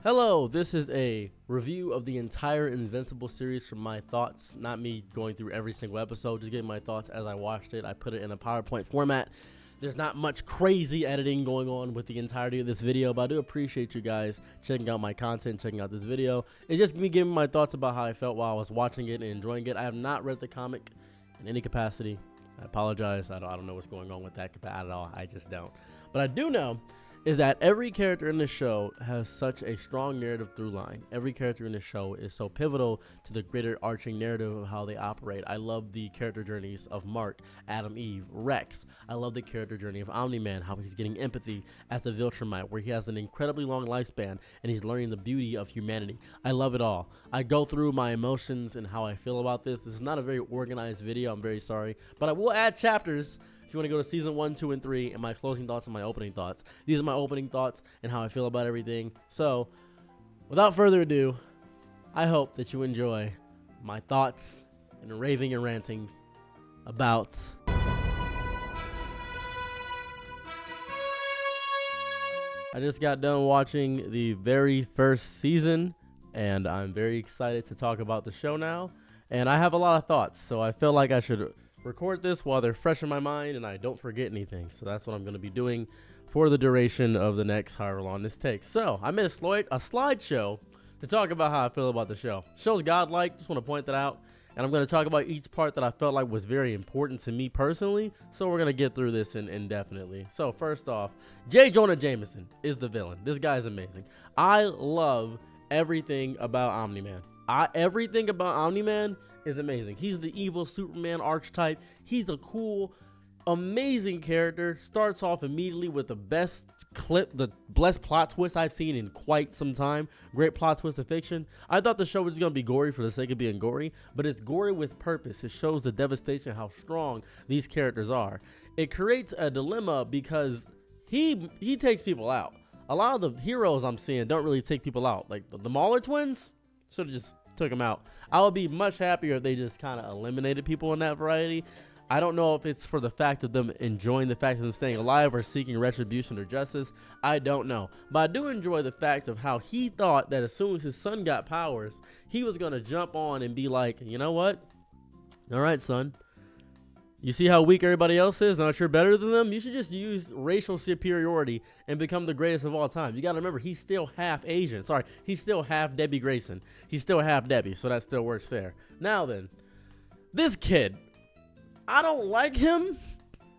Hello, this is a review of the entire Invincible series from my thoughts, not me going through every single episode, just getting my thoughts as I watched it. I put it in a PowerPoint format. There's not much crazy editing going on with the entirety of this video, but I do appreciate you guys checking out my content, checking out this video. It's just me giving my thoughts about how I felt while I was watching it and enjoying it. I have not read the comic in any capacity. I apologize. I don't know what's going on with that at all. I just don't. But I do know is that every character in the show has such a strong narrative through line. Every character in the show is so pivotal to the greater arching narrative of how they operate. I love the character journeys of Mark, Adam, Eve, Rex. I love the character journey of Omni-Man, how he's getting empathy as a Viltrumite, where he has an incredibly long lifespan and he's learning the beauty of humanity. I love it all. I go through my emotions and how I feel about this. This is not a very organized video. I'm very sorry. But I will add chapters if you want to go to season 1, 2, and 3, and my closing thoughts and my opening thoughts. These are my opening thoughts and how I feel about everything. So, without further ado, I hope that you enjoy my thoughts and raving and rantings about I just got done watching the very first season, and I'm very excited to talk about the show now. And I have a lot of thoughts, so I feel like I should record this while they're fresh in my mind and I don't forget anything. So that's what I'm going to be doing for the duration of the next however long this takes. So I made a slideshow to talk about how I feel about the show. Show's godlike, just want to point that out. And I'm going to talk about each part that I felt like was very important to me personally. So we're going to get through this indefinitely. So first off, J. Jonah Jameson is the villain. This guy is amazing. I love everything about Omni-Man. Everything about Omni-Man is amazing. He's the evil Superman archetype. He's a cool, amazing character. Starts off immediately with the best plot twist I've seen in quite some time. Great plot twist of fiction. I thought the show was going to be gory for the sake of being gory, but it's gory with purpose. It shows the devastation, how strong these characters are. It creates a dilemma because he takes people out. A lot of the heroes I'm seeing don't really take people out. Like the Mauler twins should have just took them out. I would be much happier if they just kind of eliminated people in that variety. I don't know if it's for the fact of them enjoying the fact of them staying alive or seeking retribution or justice. I don't know. But I do enjoy the fact of how he thought that as soon as his son got powers, he was going to jump on and be like, you know what? All right, son. You see how weak everybody else is? Not you're better than them? You should just use racial superiority and become the greatest of all time. You got to remember, he's still half Asian. Sorry, he's still half Debbie Grayson. He's still half Debbie, so that still works there. Now then, this kid, I don't like him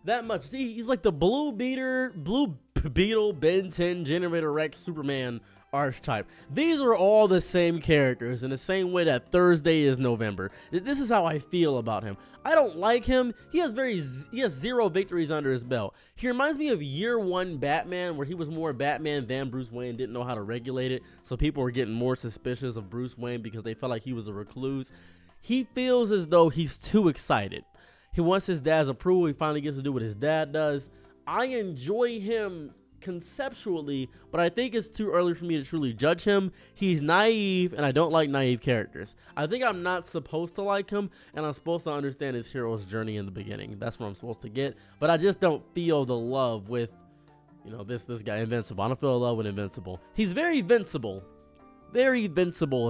that much. He's like the Blue Beetle, Ben 10, Generator Rex, Superman archetype. These are all the same characters in the same way that Thursday is November. This is how I feel about him. I don't like him. He has 0 victories under his belt. He reminds me of Year 1 Batman, where he was more Batman than Bruce Wayne, didn't know how to regulate it, so people were getting more suspicious of Bruce Wayne because they felt like he was a recluse. He feels as though he's too excited. He wants his dad's approval. He finally gets to do what his dad does. I enjoy him conceptually, but I think it's too early for me to truly judge him. He's naive, and I don't like naive characters. I think I'm not supposed to like him, and I'm supposed to understand his hero's journey in the beginning. That's what I'm supposed to get, but I just don't feel the love with, this guy, Invincible. I don't feel the love with Invincible. He's very vincible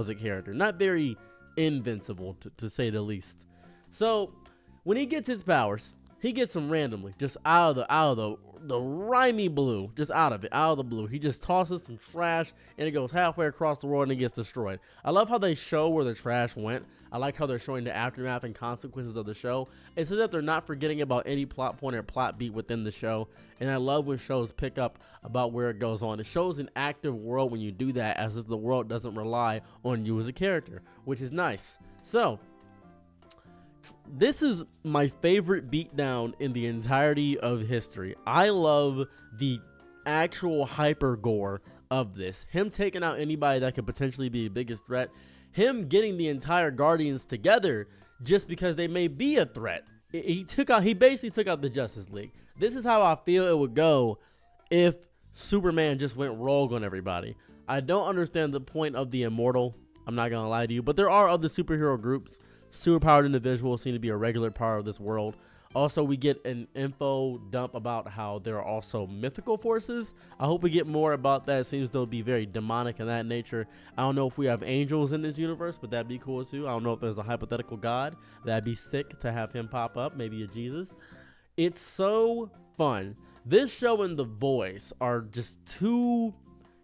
as a character, not very invincible, to say the least. So when he gets his powers, he gets them randomly, just out of the rhymy blue, just out of the blue. He just tosses some trash and it goes halfway across the world and it gets destroyed. I love how they show where the trash went. I like how they're showing the aftermath and consequences of the show. It's as if they're not forgetting about any plot point or plot beat within the show. And I love when shows pick up about where it goes on. It shows an active world when you do that, as if the world doesn't rely on you as a character, which is nice. So this is my favorite beatdown in the entirety of history. I love the actual hyper gore of this. Him taking out anybody that could potentially be the biggest threat. Him getting the entire Guardians together just because they may be a threat. He basically took out the Justice League. This is how I feel it would go if Superman just went rogue on everybody. I don't understand the point of the Immortal. I'm not gonna lie to you, but there are other superhero groups. Superpowered individuals seem to be a regular part of this world. Also, we get an info dump about how there are also mythical forces. I hope we get more about that. It seems to be very demonic in that nature. I don't know if we have angels in this universe, but that'd be cool too. I don't know if there's a hypothetical god. That'd be sick to have him pop up, maybe a Jesus. It's so fun. This show and The Voice are just two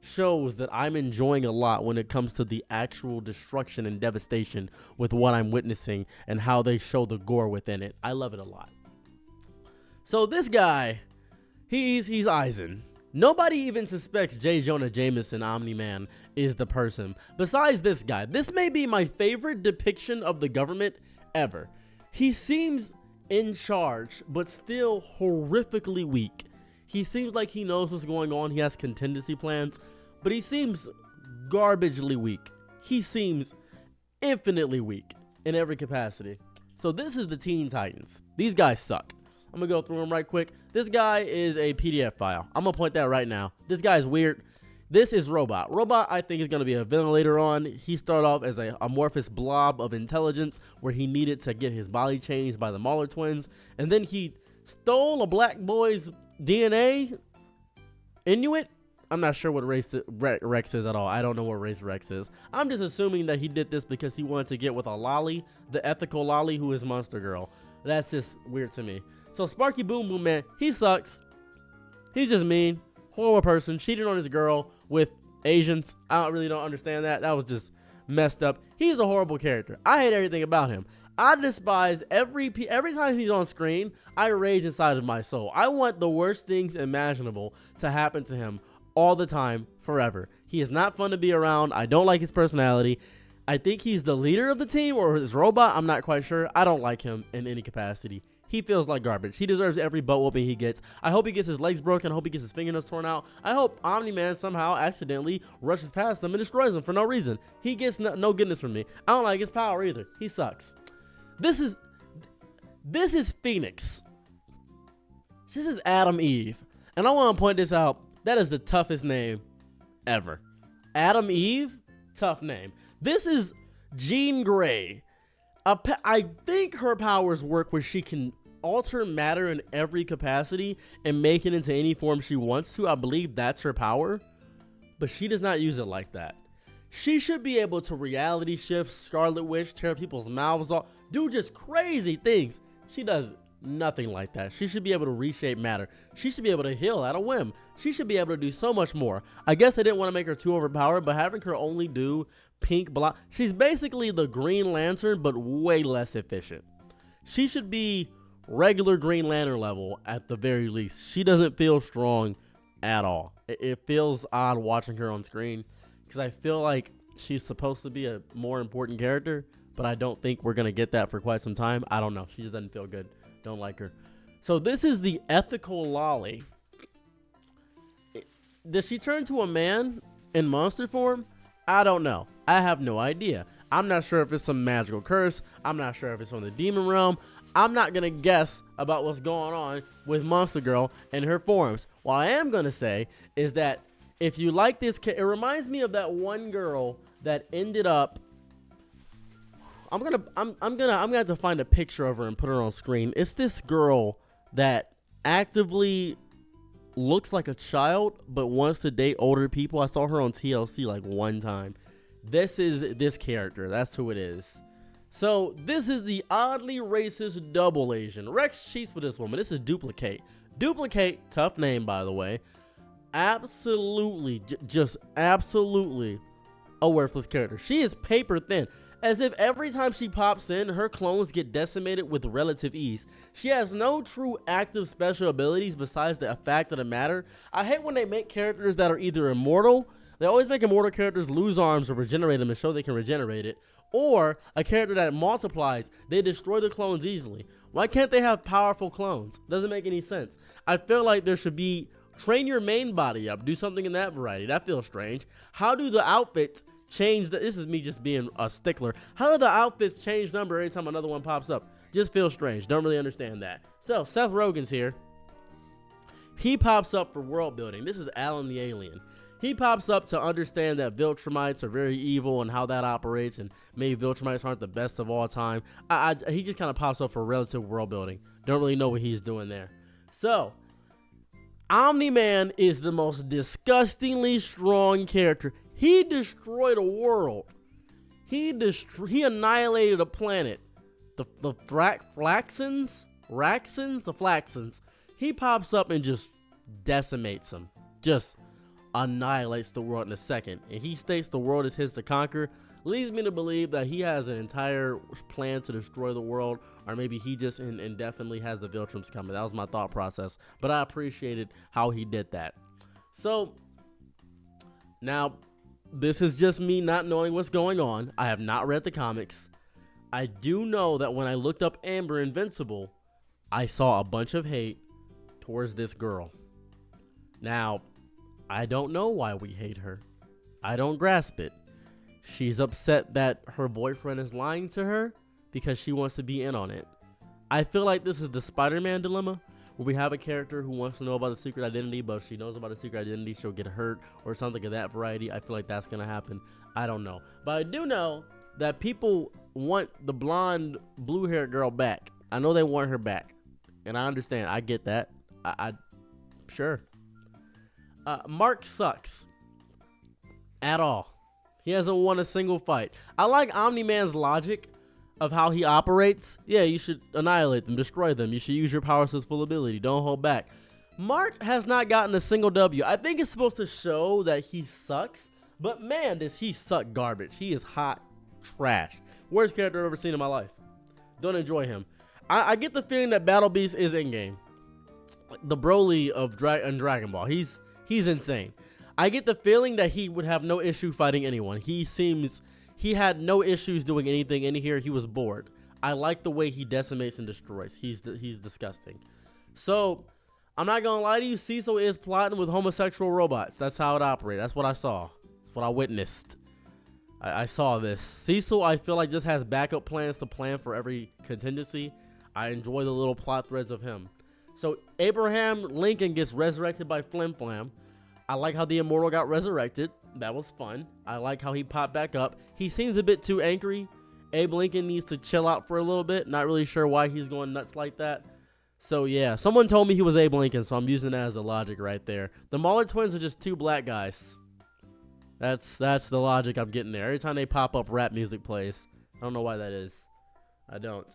shows that I'm enjoying a lot when it comes to the actual destruction and devastation with what I'm witnessing and how they show the gore within it. I love it a lot. So this guy, he's Eisen. Nobody even suspects J. Jonah Jameson, Omni-Man, is the person. Besides this guy, this may be my favorite depiction of the government ever. He seems in charge, but still horrifically weak. He seems like he knows what's going on. He has contingency plans, but he seems garbagely weak. He seems infinitely weak in every capacity. So this is the Teen Titans. These guys suck. I'm going to go through them right quick. This guy is a PDF file. I'm going to point that right now. This guy is weird. This is Robot. Robot, I think, is going to be a villain later on. He started off as a amorphous blob of intelligence where he needed to get his body changed by the Mauler twins. And then he stole a black boy's DNA. Inuit? I'm not sure what race Rex is at all. I don't know what race Rex is. I'm just assuming that he did this because he wanted to get with a lolly, the ethical lolly who is Monster Girl. That's just weird to me. So Sparky Boom Boom Man, he sucks. He's just mean. Horrible person. Cheated on his girl with Asians. I really don't understand that. That was just messed up. He's a horrible character. I hate everything about him. I despise every time he's on screen, I rage inside of my soul. I want the worst things imaginable to happen to him all the time, forever. He is not fun to be around. I don't like his personality. I think he's the leader of the team or his robot. I'm not quite sure. I don't like him in any capacity. He feels like garbage. He deserves every butt whooping he gets. I hope he gets his legs broken. I hope he gets his fingernails torn out. I hope Omni-Man somehow accidentally rushes past him and destroys him for no reason. He gets no goodness from me. I don't like his power either. He sucks. This is Phoenix. This is Adam Eve. And I want to point this out. That is the toughest name ever. Adam Eve? Tough name. This is Jean Grey. I think her powers work where she can alter matter in every capacity and make it into any form she wants to. I believe that's her power. But she does not use it like that. She should be able to reality shift, Scarlet Witch, tear people's mouths off, do just crazy things. She does nothing like that. She should be able to reshape matter. She should be able to heal at a whim. She should be able to do so much more. I guess they didn't want to make her too overpowered, but having her only do pink block, she's basically the Green Lantern, but way less efficient. She should be regular Green Lantern level at the very least. She doesn't feel strong at all. It feels odd watching her on screen because I feel like she's supposed to be a more important character, but I don't think we're going to get that for quite some time. I don't know. She just doesn't feel good. Don't like her. So this is the ethical lolly. Does she turn to a man in monster form? I don't know. I have no idea. I'm not sure if it's some magical curse. I'm not sure if it's from the demon realm. I'm not going to guess about what's going on with Monster Girl and her forms. What I am going to say is that if you like this, it reminds me of that one girl that ended up, I'm gonna have to find a picture of her and put her on screen. It's this girl that actively looks like a child but wants to date older people. I saw her on TLC like one time. This is this character. That's who it is. So this is the oddly racist double Asian. Rex cheats with this woman. This is Duplicate. Duplicate, tough name by the way. Absolutely, just absolutely a worthless character. She is paper thin. As if every time she pops in, her clones get decimated with relative ease. She has no true active special abilities besides the fact of the matter. I hate when they make characters that are either immortal. They always make immortal characters lose arms or regenerate them to show they can regenerate it. Or a character that multiplies, they destroy the clones easily. Why can't they have powerful clones? Doesn't make any sense. I feel like there should be, train your main body up. Do something in that variety. That feels strange. How do the outfits change? This is me just being a stickler. How do the outfits change number every time another one pops up? Just feels strange. Don't really understand that. So Seth Rogen's here. He pops up for world building. This is Alan the Alien. He pops up to understand that Viltrumites are very evil and how that operates, and maybe Viltrumites aren't the best of all time. He just kind of pops up for relative world building. Don't really know what he's doing there. So, Omni-Man is the most disgustingly strong character. He destroyed a world. He annihilated a planet. The Flaxans? The Flaxans. He pops up and just decimates them. Just annihilates the world in a second. And he states the world is his to conquer. Leads me to believe that he has an entire plan to destroy the world. Or maybe he just indefinitely has the Viltrums coming. That was my thought process. But I appreciated how he did that. So, now, this is just me not knowing what's going on. I have not read the comics. I do know that when I looked up Amber Invincible, I saw a bunch of hate towards this girl. Now, I don't know why we hate her. I don't grasp it. She's upset that her boyfriend is lying to her because she wants to be in on it. I feel like this is the Spider-Man dilemma, where we have a character who wants to know about a secret identity, but if she knows about a secret identity, she'll get hurt or something of that variety. I feel like that's going to happen. I don't know. But I do know that people want the blonde, blue-haired girl back. I know they want her back. And I understand. I get that. Sure. Mark sucks. At all. He hasn't won a single fight. I like Omni-Man's logic of how he operates. Yeah, you should annihilate them, destroy them. You should use your powers to its full ability. Don't hold back. Mark has not gotten a single W. I think it's supposed to show that he sucks. But man, does he suck garbage. He is hot trash. Worst character I've ever seen in my life. Don't enjoy him. I get the feeling that Battle Beast is in-game. The Broly of Dragon Ball. He's insane. I get the feeling that he would have no issue fighting anyone. He had no issues doing anything in here. He was bored. I like the way he decimates and destroys. He's disgusting. So, I'm not going to lie to you. Cecil is plotting with homosexual robots. That's how it operates. That's what I saw. That's what I witnessed. I saw this. Cecil, I feel like, just has backup plans to plan for every contingency. I enjoy the little plot threads of him. So, Abraham Lincoln gets resurrected by Flim Flam. I like how the Immortal got resurrected. That was fun. I like how he popped back up. He seems a bit too angry. Abe Lincoln needs to chill out for a little bit. Not really sure why he's going nuts like that. So, yeah. Someone told me he was Abe Lincoln, so I'm using that as a logic right there. The Mauler twins are just two black guys. That's the logic I'm getting there. Every time they pop up, rap music plays. I don't know why that is. I don't.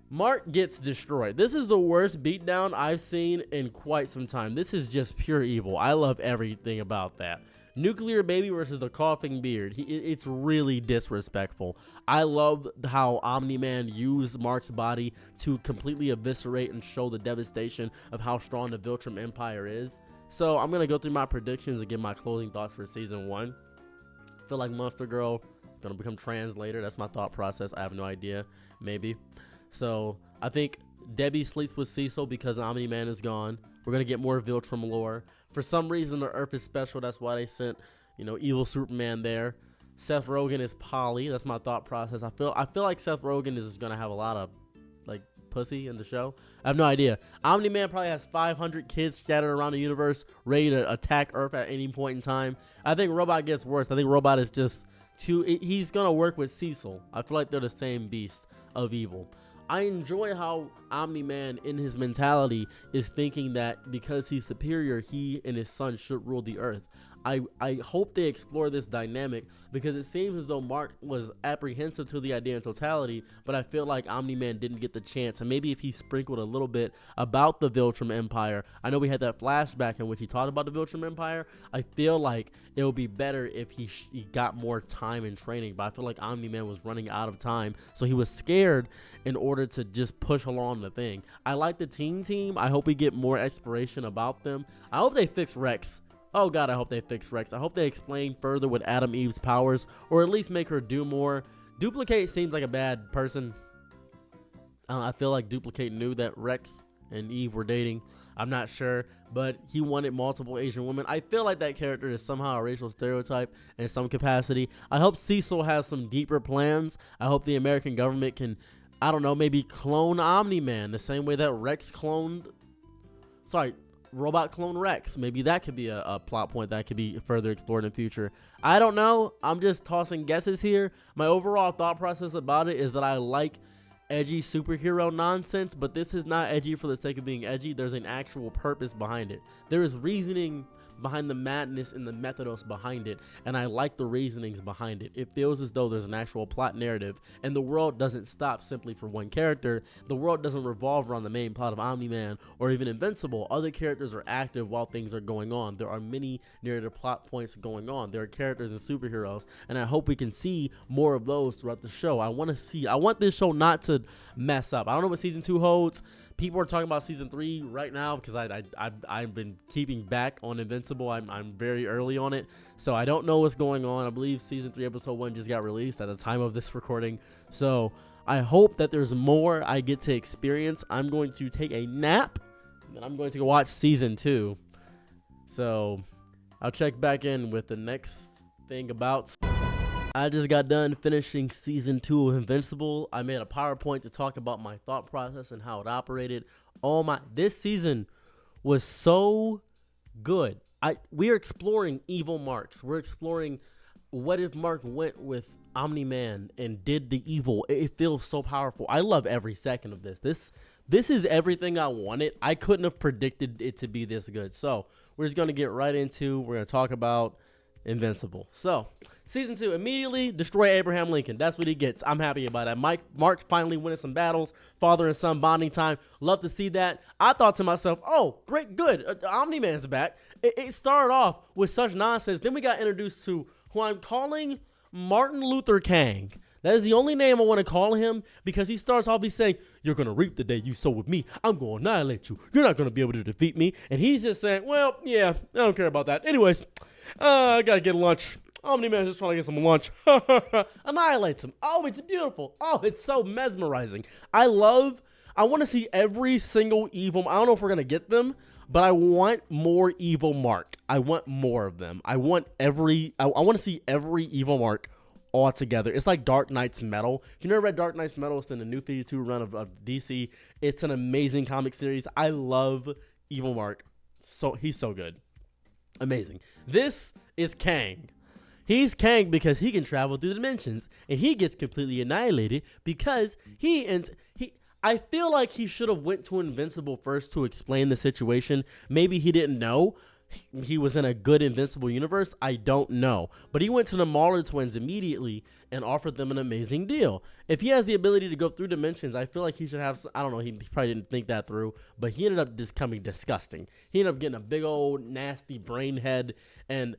Mark gets destroyed. This is the worst beatdown I've seen in quite some time. This is just pure evil. I love everything about that. Nuclear Baby versus the Coughing Beard. It's really disrespectful. I love how Omni-Man used Mark's body to completely eviscerate and show the devastation of how strong the Viltrum Empire is. So I'm going to go through my predictions and give my closing thoughts for Season 1. I feel like Monster Girl is going to become trans later. That's my thought process. I have no idea. Maybe. So I think Debbie sleeps with Cecil because Omni-Man is gone. We're going to get more Viltrum lore. For some reason, the Earth is special. That's why they sent, evil Superman there. Seth Rogen is Polly. That's my thought process. I feel like Seth Rogen is going to have a lot of, pussy in the show. I have no idea. Omni-Man probably has 500 kids scattered around the universe ready to attack Earth at any point in time. I think Robot gets worse. I think Robot is just he's going to work with Cecil. I feel like they're the same beast of evil. I enjoy how Omni-Man, in his mentality, is thinking that because he's superior, he and his son should rule the Earth. I hope they explore this dynamic because it seems as though Mark was apprehensive to the idea in totality, but I feel like Omni-Man didn't get the chance. And maybe if he sprinkled a little bit about the Viltrum Empire, I know we had that flashback in which he talked about the Viltrum Empire. I feel like it would be better if he got more time in training, but I feel like Omni-Man was running out of time, so he was scared in order to just push along the thing. I like the team. I hope we get more exploration about them. I hope they fix Rex. Oh god, I hope they fix Rex. I hope they explain further with Adam Eve's powers, or at least make her do more. Duplicate seems like a bad person. I feel like Duplicate knew that Rex and Eve were dating. I'm not sure, but he wanted multiple Asian women. I feel like that character is somehow a racial stereotype in some capacity. I hope Cecil has some deeper plans. I hope the American government can, I don't know, maybe clone Omni-Man the same way that Rex cloned... Sorry, robot clone Rex. Maybe that could be a plot point that could be further explored in the future. I don't know. I'm just tossing guesses here. My overall thought process about it is that I like edgy superhero nonsense, but this is not edgy for the sake of being edgy. There's an actual purpose behind it. There is reasoning behind the madness and the methodos behind it, and I like the reasonings behind it. It feels as though there's an actual plot narrative, and the world doesn't stop simply for one character. The world doesn't revolve around the main plot of Omni-Man or even Invincible. Other characters are active while things are going on. There are many narrative plot points going on. There are characters and superheroes, and I hope we can see more of those throughout the show. I want this show not to mess up. I don't know what season 2 holds. People are talking about season 3 right now because I've been keeping back on Invincible. I'm very early on it, so I don't know what's going on. I believe season 3 episode 1 just got released at the time of this recording, so I hope that there's more I get to experience. I'm going to take a nap, and then I'm going to go watch season 2. So I'll check back in with the next thing about. I just got done finishing season 2 of Invincible. I made a PowerPoint to talk about my thought process and how it operated. This season was so good. We are exploring evil Marks. We're exploring what if Mark went with Omni-Man and did the evil. It feels so powerful. I love every second of this. This is everything I wanted. I couldn't have predicted it to be this good. So we're just going to get right into, we're going to talk about Invincible. So season 2, immediately destroy Abraham Lincoln. That's what he gets. I'm happy about that. Mark finally winning some battles. Father and son bonding time. Love to see that. I thought to myself, oh, great, good. Omni-Man's back. It started off with such nonsense. Then we got introduced to who I'm calling Martin Luther King. That is the only name I want to call him because he starts off, he's saying, you're going to reap the day you sow with me. I'm going to annihilate you. You're not going to be able to defeat me. And he's just saying, well, yeah, I don't care about that. Anyways, I got to get lunch. Omni-Man just trying to get some lunch. Annihilates him. Oh, it's beautiful. Oh, it's so mesmerizing. I want to see every single evil. I don't know if we're going to get them, but I want more evil Mark. I want more of them. I want to see every evil Mark all together. It's like Dark Knight's Metal. If you never read Dark Knight's Metal, it's in the New 52 run of DC. It's an amazing comic series. I love evil Mark. He's so good. Amazing. This is Kang. He's Kang because he can travel through the dimensions, and he gets completely annihilated because I feel like he should have went to Invincible first to explain the situation. Maybe he didn't know he was in a good Invincible universe. I don't know. But he went to the Mauler twins immediately and offered them an amazing deal. If he has the ability to go through dimensions, I feel like he should have, I don't know, he probably didn't think that through, but he ended up just becoming disgusting. He ended up getting a big old nasty brain head, and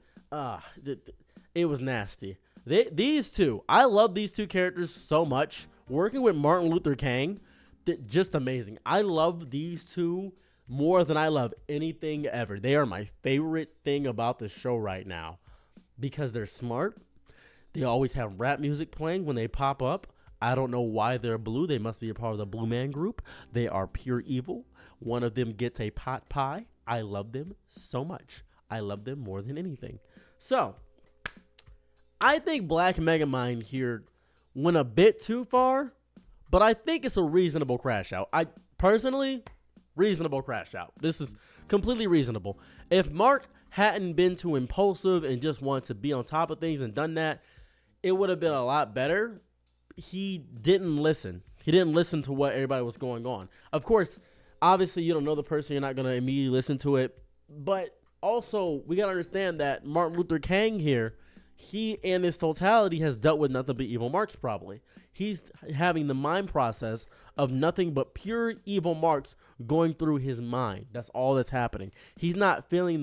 it was nasty. These two, I love these two characters so much. Working with Martin Luther King, just amazing. I love these two more than I love anything ever. They are my favorite thing about the show right now because they're smart. They always have rap music playing when they pop up. I don't know why they're blue. They must be a part of the Blue Man Group. They are pure evil. One of them gets a pot pie. I love them so much. I love them more than anything. So, I think Black Megamind here went a bit too far, but I think it's a reasonable crash out. Reasonable crash out. This is completely reasonable. If Mark hadn't been too impulsive and just wanted to be on top of things and done that, it would have been a lot better. He didn't listen. He didn't listen to what everybody was going on. Of course, obviously you don't know the person. You're not going to immediately listen to it. But also, we got to understand that Martin Luther King here, he in his totality has dealt with nothing but evil Marks probably. He's having the mind process of nothing but pure evil Marks going through his mind. That's all that's happening. He's not feeling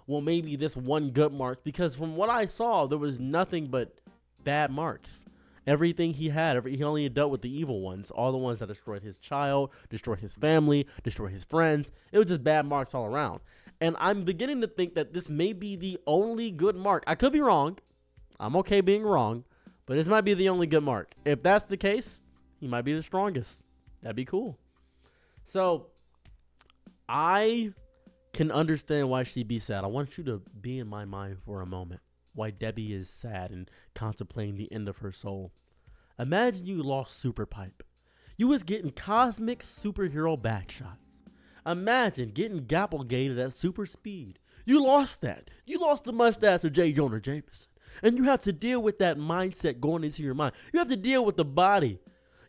maybe this one good Mark, because from what I saw, there was nothing but bad Marks. Everything he had, he only dealt with the evil ones, all the ones that destroyed his child, destroyed his family, destroyed his friends. It was just bad Marks all around. And I'm beginning to think that this may be the only good Mark. I could be wrong. I'm okay being wrong. But this might be the only good Mark. If that's the case, he might be the strongest. That'd be cool. So, I can understand why she'd be sad. I want you to be in my mind for a moment. Why Debbie is sad and contemplating the end of her soul. Imagine you lost Super Pipe. You was getting cosmic superhero backshots. Imagine getting gapplegated at super speed. You lost that. You lost the mustache of J. Jonah Jameson. And you have to deal with that mindset going into your mind. You have to deal with the body.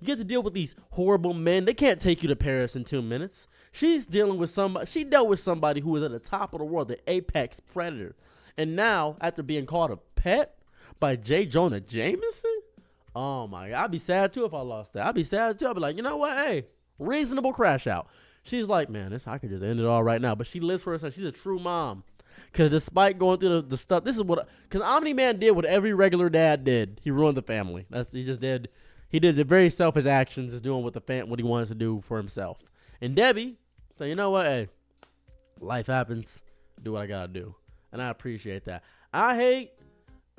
You have to deal with these horrible men. They can't take you to Paris in 2 minutes. She's dealing with somebody. She dealt with somebody who was at the top of the world, the apex predator. And now, after being called a pet by J. Jonah Jameson, oh my God, I'd be sad too if I lost that. I'd be sad too. I'd be like, you know what? Hey, reasonable crash out. She's like, man, I could just end it all right now. But she lives for herself. She's a true mom. Because despite going through the stuff, this is what, because Omni-Man did what every regular dad did. He ruined the family. He did the very selfish actions of doing what he wanted to do for himself. And Debbie said, you know what? Hey, life happens. Do what I got to do. And I appreciate that. I hate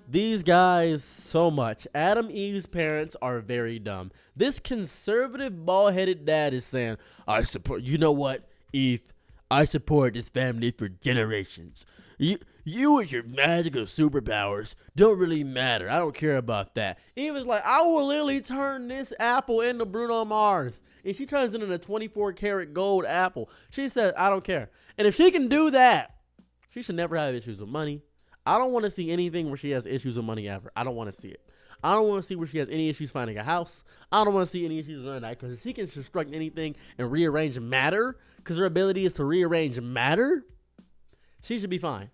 these guys so much. Adam Eve's parents are very dumb. This conservative, bald-headed dad is saying, I support, you know what, Eve? I support this family for generations. You with your magical superpowers don't really matter. I don't care about that. Eve is like, I will literally turn this apple into Bruno Mars. And she turns it into a 24 karat gold apple. She says, I don't care. And if she can do that, she should never have issues with money. I don't want to see anything where she has issues with money ever. I don't want to see it. I don't want to see where she has any issues finding a house. I don't want to see any issues on that. Because if she can construct anything and rearrange matter, because her ability is to rearrange matter, she should be fine.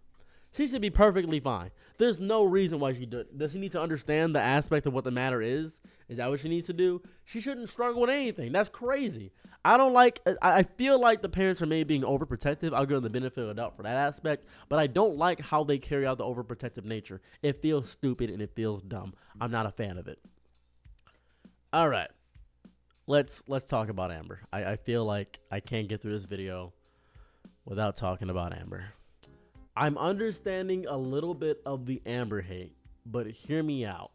She should be perfectly fine. There's no reason why she does she need to understand the aspect of what the matter is? Is that what she needs to do? She shouldn't struggle with anything. That's crazy. I feel like the parents are maybe being overprotective. I'll give them the benefit of the doubt for that aspect. But I don't like how they carry out the overprotective nature. It feels stupid and it feels dumb. I'm not a fan of it. All right. Let's talk about Amber. I feel like I can't get through this video without talking about Amber. I'm understanding a little bit of the Amber hate, but hear me out.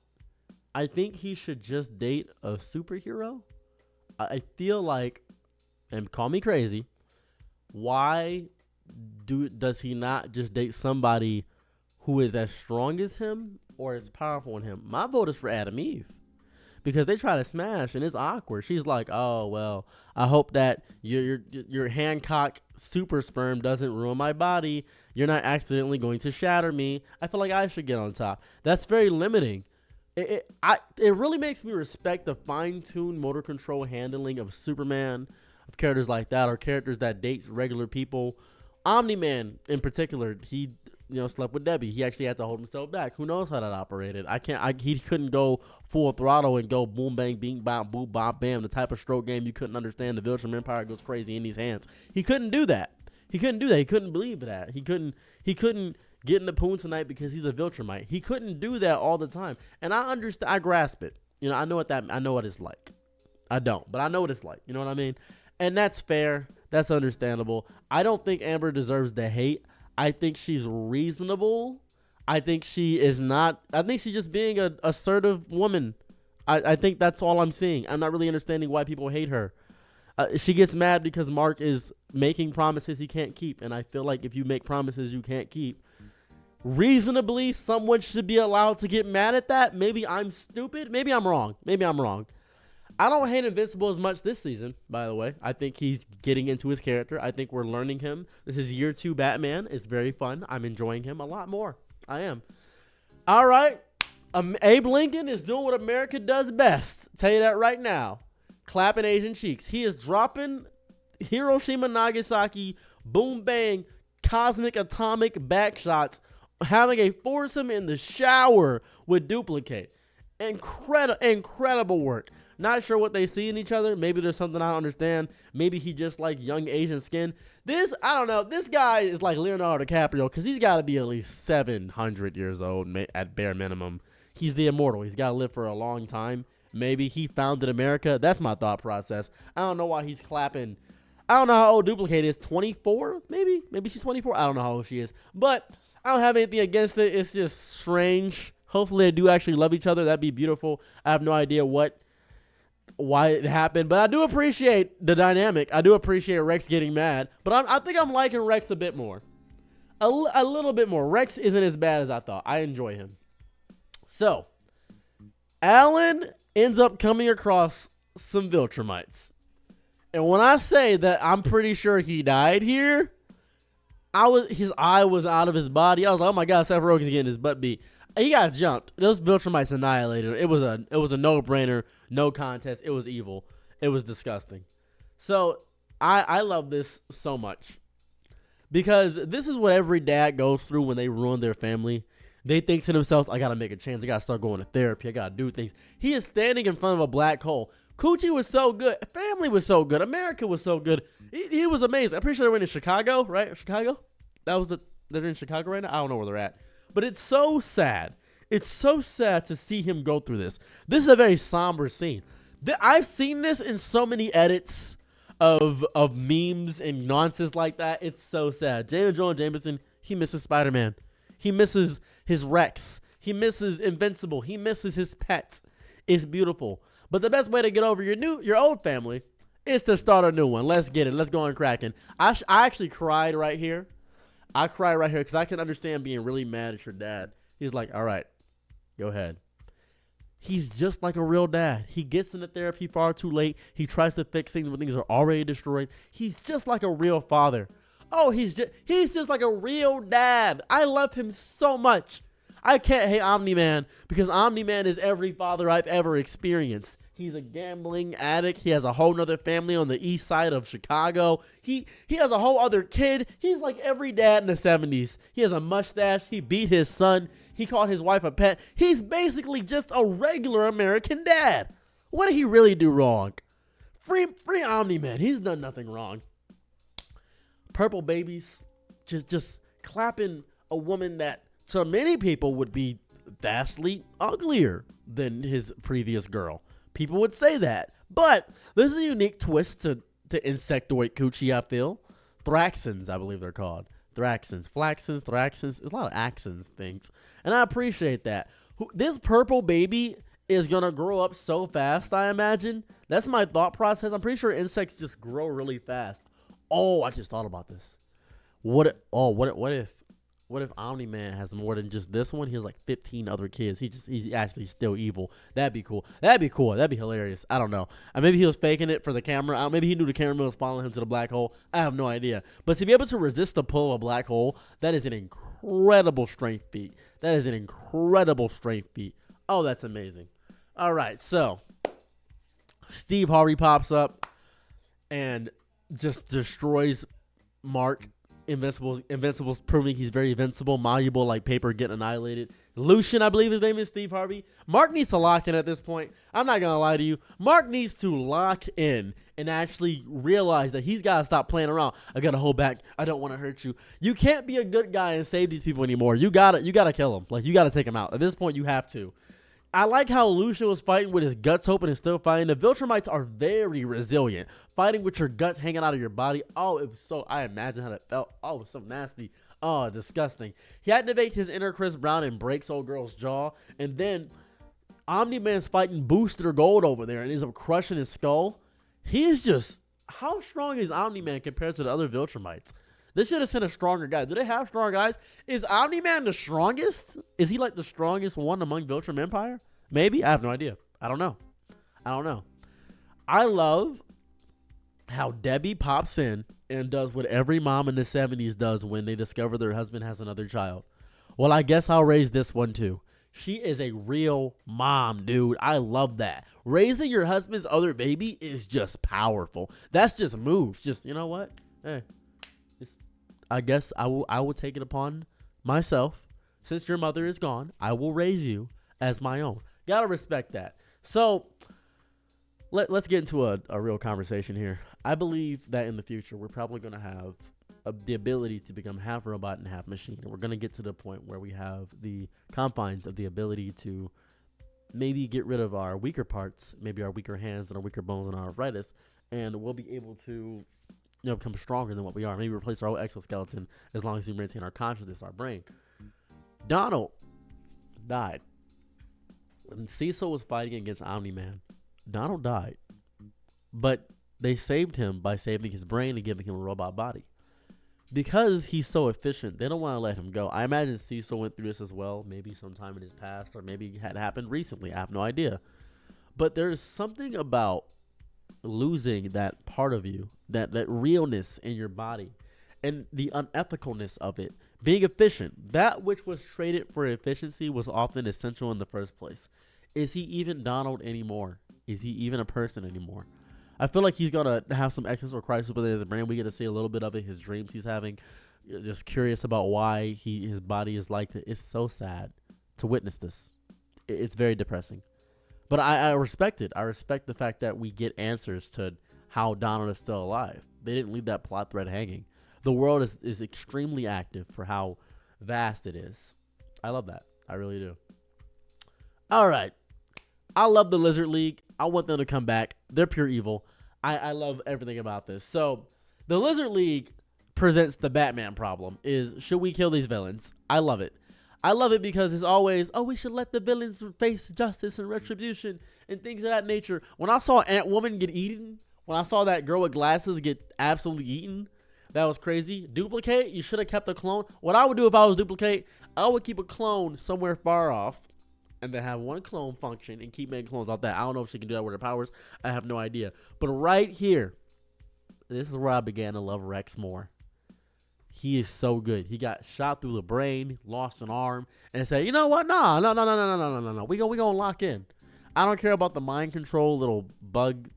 I think he should just date a superhero. I feel like, and call me crazy, why does he not just date somebody who is as strong as him or as powerful as him? My vote is for Adam Eve. Because they try to smash and it's awkward. She's like, oh, well, I hope that your Hancock super sperm doesn't ruin my body. You're not accidentally going to shatter me. I feel like I should get on top. That's very limiting. It really makes me respect the fine-tuned motor control handling of Superman, of characters like that, or characters that dates regular people. Omni-Man, in particular, he slept with Debbie. He actually had to hold himself back. Who knows how that operated? He couldn't go full throttle and go boom, bang, bing, bam, boom, bam, bam. The type of stroke game you couldn't understand. The Viltrum Empire goes crazy in his hands. He couldn't do that. He couldn't believe that. He couldn't get in the poon tonight because he's a Viltrumite. He couldn't do that all the time. And I understand. I grasp it. I know what it's like. I don't, but I know what it's like. You know what I mean? And that's fair. That's understandable. I don't think Amber deserves the hate. I think she's reasonable. I think she's just being an assertive woman. I think that's all I'm seeing. I'm not really understanding why people hate her. She gets mad because Mark is making promises he can't keep. And I feel like if you make promises you can't keep, reasonably, someone should be allowed to get mad at that. Maybe I'm stupid. Maybe I'm wrong. I don't hate Invincible as much this season, by the way. I think he's getting into his character. I think we're learning him. This is year 2 Batman. It's very fun. I'm enjoying him a lot more. I am. All right. Abe Lincoln is doing what America does best. Tell you that right now. Clapping Asian cheeks. He is dropping Hiroshima, Nagasaki, boom, bang, cosmic atomic back shots, having a foursome in the shower with Duplicate. Incredible work. Not sure what they see in each other. Maybe there's something I don't understand. Maybe he just like young Asian skin. I don't know. This guy is like Leonardo DiCaprio because he's got to be at least 700 years old at bare minimum. He's the immortal. He's got to live for a long time. Maybe he founded America. That's my thought process. I don't know why he's clapping. I don't know how old Duplicate is. 24? Maybe she's 24. I don't know how old she is. But I don't have anything against it. It's just strange. Hopefully they do actually love each other. That'd be beautiful. I have no idea why it happened, but I do appreciate the dynamic. I do appreciate Rex getting mad, but I think I'm liking Rex a bit more. A little bit more. Rex isn't as bad as I thought. I enjoy him. So, Alan ends up coming across some Viltrumites. And when I say that I'm pretty sure he died here, his eye was out of his body. I was like, oh my god, Seth Rogen's getting his butt beat. He got jumped. Those Viltrumites annihilated. It was a no brainer, no contest. It was evil. It was disgusting. So I love this so much because this is what every dad goes through when they ruin their family. They think to themselves, I gotta make a change. I gotta start going to therapy. I gotta do things. He is standing in front of a black hole. Coochie was so good. Family was so good. America was so good. He was amazing. I'm pretty sure they went in Chicago, right? Chicago? They're in Chicago right now? I don't know where they're at. But it's so sad. It's so sad to see him go through this. This is a very somber scene. I've seen this in so many edits of memes and nonsense like that. It's so sad. Jonah Jameson, he misses Spider-Man. He misses his Rex. He misses Invincible. He misses his pets. It's beautiful. But the best way to get over your old family is to start a new one. Let's get it. Let's go on cracking. I actually cried right here. I cried right here because I can understand being really mad at your dad. He's like, all right, go ahead. He's just like a real dad. He gets into therapy far too late. He tries to fix things when things are already destroyed. He's just like a real father. Oh, he's just like a real dad. I love him so much. I can't hate Omni-Man because Omni-Man is every father I've ever experienced. He's a gambling addict. He has a whole nother family on the east side of Chicago. He has a whole other kid. He's like every dad in the 70s. He has a mustache. He beat his son. He called his wife a pet. He's basically just a regular American dad. What did he really do wrong? Free Omni-Man. He's done nothing wrong. Purple babies, just clapping a woman that to many people would be vastly uglier than his previous girl. People would say that. But this is a unique twist to insectoid coochie, I feel. Thraxons, I believe they're called. Thraxons. Flaxons, Thraxons. There's a lot of accents things. And I appreciate that. This purple baby is going to grow up so fast, I imagine. That's my thought process. I'm pretty sure insects just grow really fast. Oh, I just thought about this. What if Omni-Man has more than just this one? He has like 15 other kids. He's actually still evil. That'd be cool. That'd be hilarious. I don't know. Maybe he was faking it for the camera. Maybe he knew the camera was following him to the black hole. I have no idea. But to be able to resist the pull of a black hole, that is an incredible strength feat. Oh, that's amazing. All right, so Steve Harvey pops up and just destroys Mark. Invincible's proving he's very invincible, malleable like paper, getting annihilated. Lucian, I believe his name is Steve Harvey. Mark needs to lock in at this point. I'm not going to lie to you. Mark needs to lock in and actually realize that he's got to stop playing around. I got to hold back. I don't want to hurt you. You can't be a good guy and save these people anymore. You got to kill them. Like, you got to take them out. At this point, you have to. I like how Lucian was fighting with his guts open and still fighting. The Viltrumites are very resilient. Fighting with your guts hanging out of your body. Oh, it was so... I imagine how that felt. Oh, it was so nasty. Oh, disgusting. He activates his inner Chris Brown and breaks old girl's jaw. And then Omni-Man's fighting Booster Gold over there and ends up crushing his skull. He is just... How strong is Omni-Man compared to the other Viltrumites? They should have sent a stronger guy. Do they have strong guys? Is Omni-Man the strongest? Is he like the strongest one among Viltrum Empire? Maybe. I have no idea. I don't know. I love how Debbie pops in and does what every mom in the 70s does when they discover their husband has another child. Well, I guess I'll raise this one too. She is a real mom, dude. I love that. Raising your husband's other baby is just powerful. That's just moves. Just, you know what? Hey. I guess I will take it upon myself. Since your mother is gone, I will raise you as my own. Gotta respect that. So let's get into a real conversation here. I believe that in the future we're probably going to have the ability to become half robot and half machine. And we're going to get to the point where we have the confines of the ability to maybe get rid of our weaker parts, maybe our weaker hands and our weaker bones and our arthritis, and we'll be able to become stronger than what we are. Maybe replace our whole exoskeleton as long as we maintain our consciousness, our brain. Donald died. When Cecil was fighting against Omni-Man, Donald died. But they saved him by saving his brain and giving him a robot body. Because he's so efficient, they don't want to let him go. I imagine Cecil went through this as well, maybe sometime in his past, or maybe it had happened recently. I have no idea. But there's something about losing that part of you, that realness in your body, and the unethicalness of it. Being efficient, that which was traded for efficiency was often essential in the first place. Is he even Donald anymore? Is he even a person anymore? I feel like he's gonna have some existential crisis within his brain. We get to see a little bit of it, his dreams he's having. Just curious about why his body is like that. It's so sad to witness this. It's very depressing. But I respect it. I respect the fact that we get answers to how Donald is still alive. They didn't leave that plot thread hanging. The world is extremely active for how vast it is. I love that. I really do. All right. I love the Lizard League. I want them to come back. They're pure evil. I love everything about this. So the Lizard League presents the Batman problem is, should we kill these villains? I love it. I love it because it's always, we should let the villains face justice and retribution and things of that nature. When I saw Ant-Woman get eaten, when I saw that girl with glasses get absolutely eaten, that was crazy. Duplicate, you should have kept a clone. What I would do if I was Duplicate, I would keep a clone somewhere far off and then have one clone function and keep making clones off that. I don't know if she can do that with her powers. I have no idea. But right here, this is where I began to love Rex more. He is so good. He got shot through the brain, lost an arm, and said, you know what? No. We gonna lock in. I don't care about the mind control little bug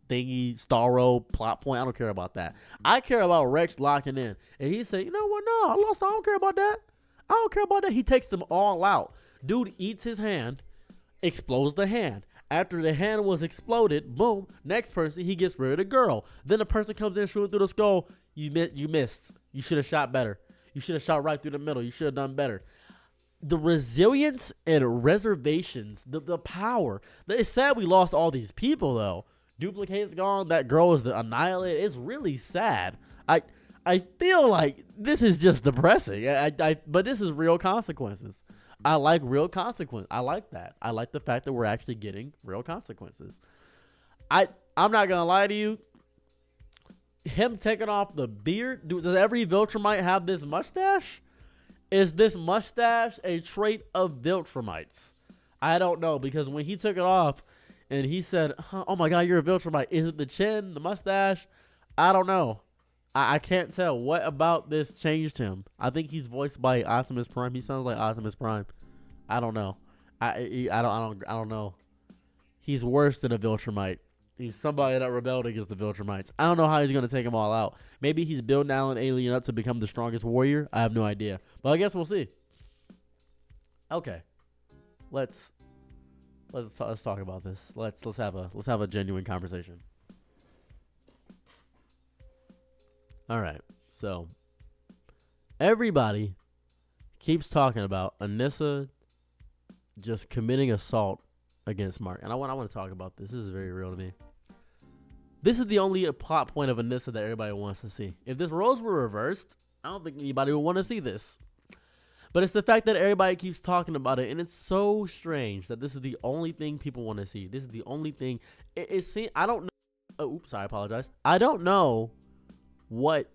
thingy, Starro plot point. I don't care about that. I care about Rex locking in. And he said, you know what? No, I don't care about that. I don't care about that. He takes them all out. Dude eats his hand, explodes the hand. After the hand was exploded, boom, next person, he gets rid of the girl. Then the person comes in shooting through the skull. You missed. You should have shot better. You should have shot right through the middle. You should have done better. The resilience and reservations, the power. It's sad we lost all these people, though. Duplicate's gone. That girl is annihilated. It's really sad. I feel like this is just depressing. But this is real consequences. I like real consequence. I like that. I like the fact that we're actually getting real consequences. I'm not gonna lie to you. Him taking off the beard. Does every Viltrumite have this mustache? Is this mustache a trait of Viltrumites? I don't know, because when he took it off and he said, "Oh my God, you're a Viltrumite," is it the chin, the mustache? I don't know. I can't tell. What about this changed him? I think he's voiced by Optimus Prime. He sounds like Optimus Prime. I don't know. I don't know. He's worse than a Viltrumite. He's somebody that rebelled against the Viltrumites. I don't know how he's gonna take them all out. Maybe he's building Alan Alien up to become the strongest warrior. I have no idea, but I guess we'll see. Okay, let's talk about this. Let's have a genuine conversation. All right, so everybody keeps talking about Anissa just committing assault against Mark, and I want to talk about this. This is very real to me. This is the only plot point of Anissa that everybody wants to see. If this roles were reversed, I don't think anybody would want to see this. But it's the fact that everybody keeps talking about it, and it's so strange that this is the only thing people want to see. This is the only thing. I don't know. Oh, oops, I apologize. I don't know what.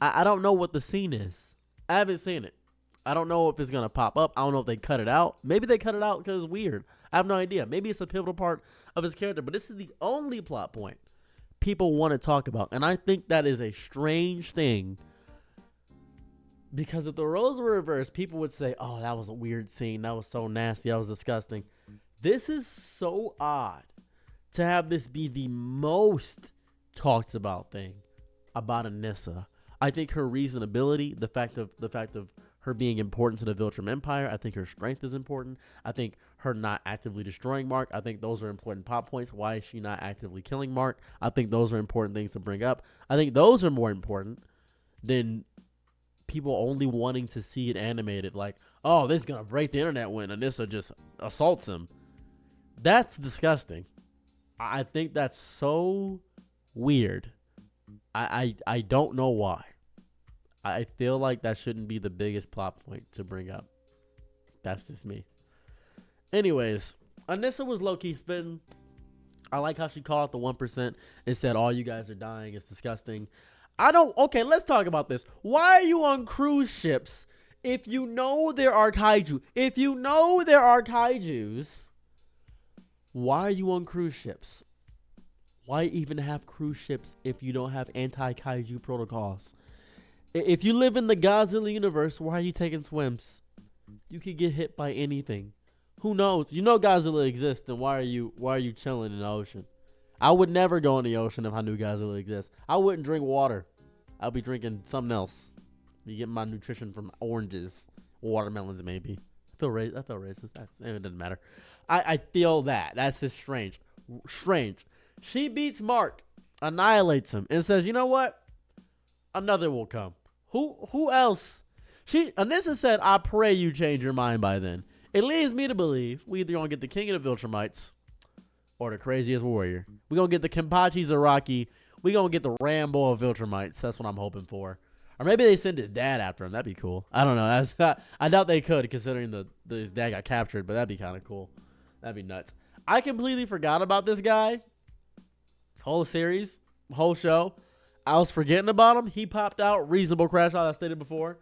I don't know what the scene is. I haven't seen it. I don't know if it's going to pop up. I don't know if they cut it out. Maybe they cut it out because it's weird. I have no idea. Maybe it's a pivotal part of his character. But this is the only plot point people want to talk about. And I think that is a strange thing. Because if the roles were reversed, people would say, oh, that was a weird scene. That was so nasty. That was disgusting. This is so odd to have this be the most talked about thing about Anissa. I think her reasonability, the fact of her being important to the Viltrum Empire, I think her strength is important. I think her not actively destroying Mark, I think those are important pop points. Why is she not actively killing Mark? I think those are important things to bring up. I think those are more important than people only wanting to see it animated. Like, oh, this is going to break the internet when Anissa just assaults him. That's disgusting. I think that's so weird. I don't know why. I feel like that shouldn't be the biggest plot point to bring up. That's just me. Anyways, Anissa was low-key spitting. I like how she called out the 1% and said, all you guys are dying. It's disgusting. Okay, let's talk about this. Why are you on cruise ships if you know there are kaiju? If you know there are kaijus, why are you on cruise ships? Why even have cruise ships if you don't have anti-kaiju protocols? If you live in the Godzilla universe, why are you taking swims? You could get hit by anything. Who knows? You know Godzilla exists, then why are you chilling in the ocean? I would never go in the ocean if I knew Godzilla exists. I wouldn't drink water. I'll be drinking something else. Be getting my nutrition from oranges, watermelons maybe. I feel racist. It doesn't matter. I feel that. That's just strange. Strange. She beats Mark, annihilates him, and says, you know what? Another will come. Who else? Anissa said, I pray you change your mind by then. It leads me to believe we either gonna get the king of the Viltrumites or the craziest warrior. We gonna get the Kenpachi Zaraki. We gonna get the Rambo of Viltrumites. That's what I'm hoping for. Or maybe they send his dad after him. That'd be cool. I don't know. I doubt they could, considering his dad got captured, but that'd be kind of cool. That'd be nuts. I completely forgot about this guy. Whole series, whole show. I was forgetting about him. He popped out. Reasonable crash out, I stated before.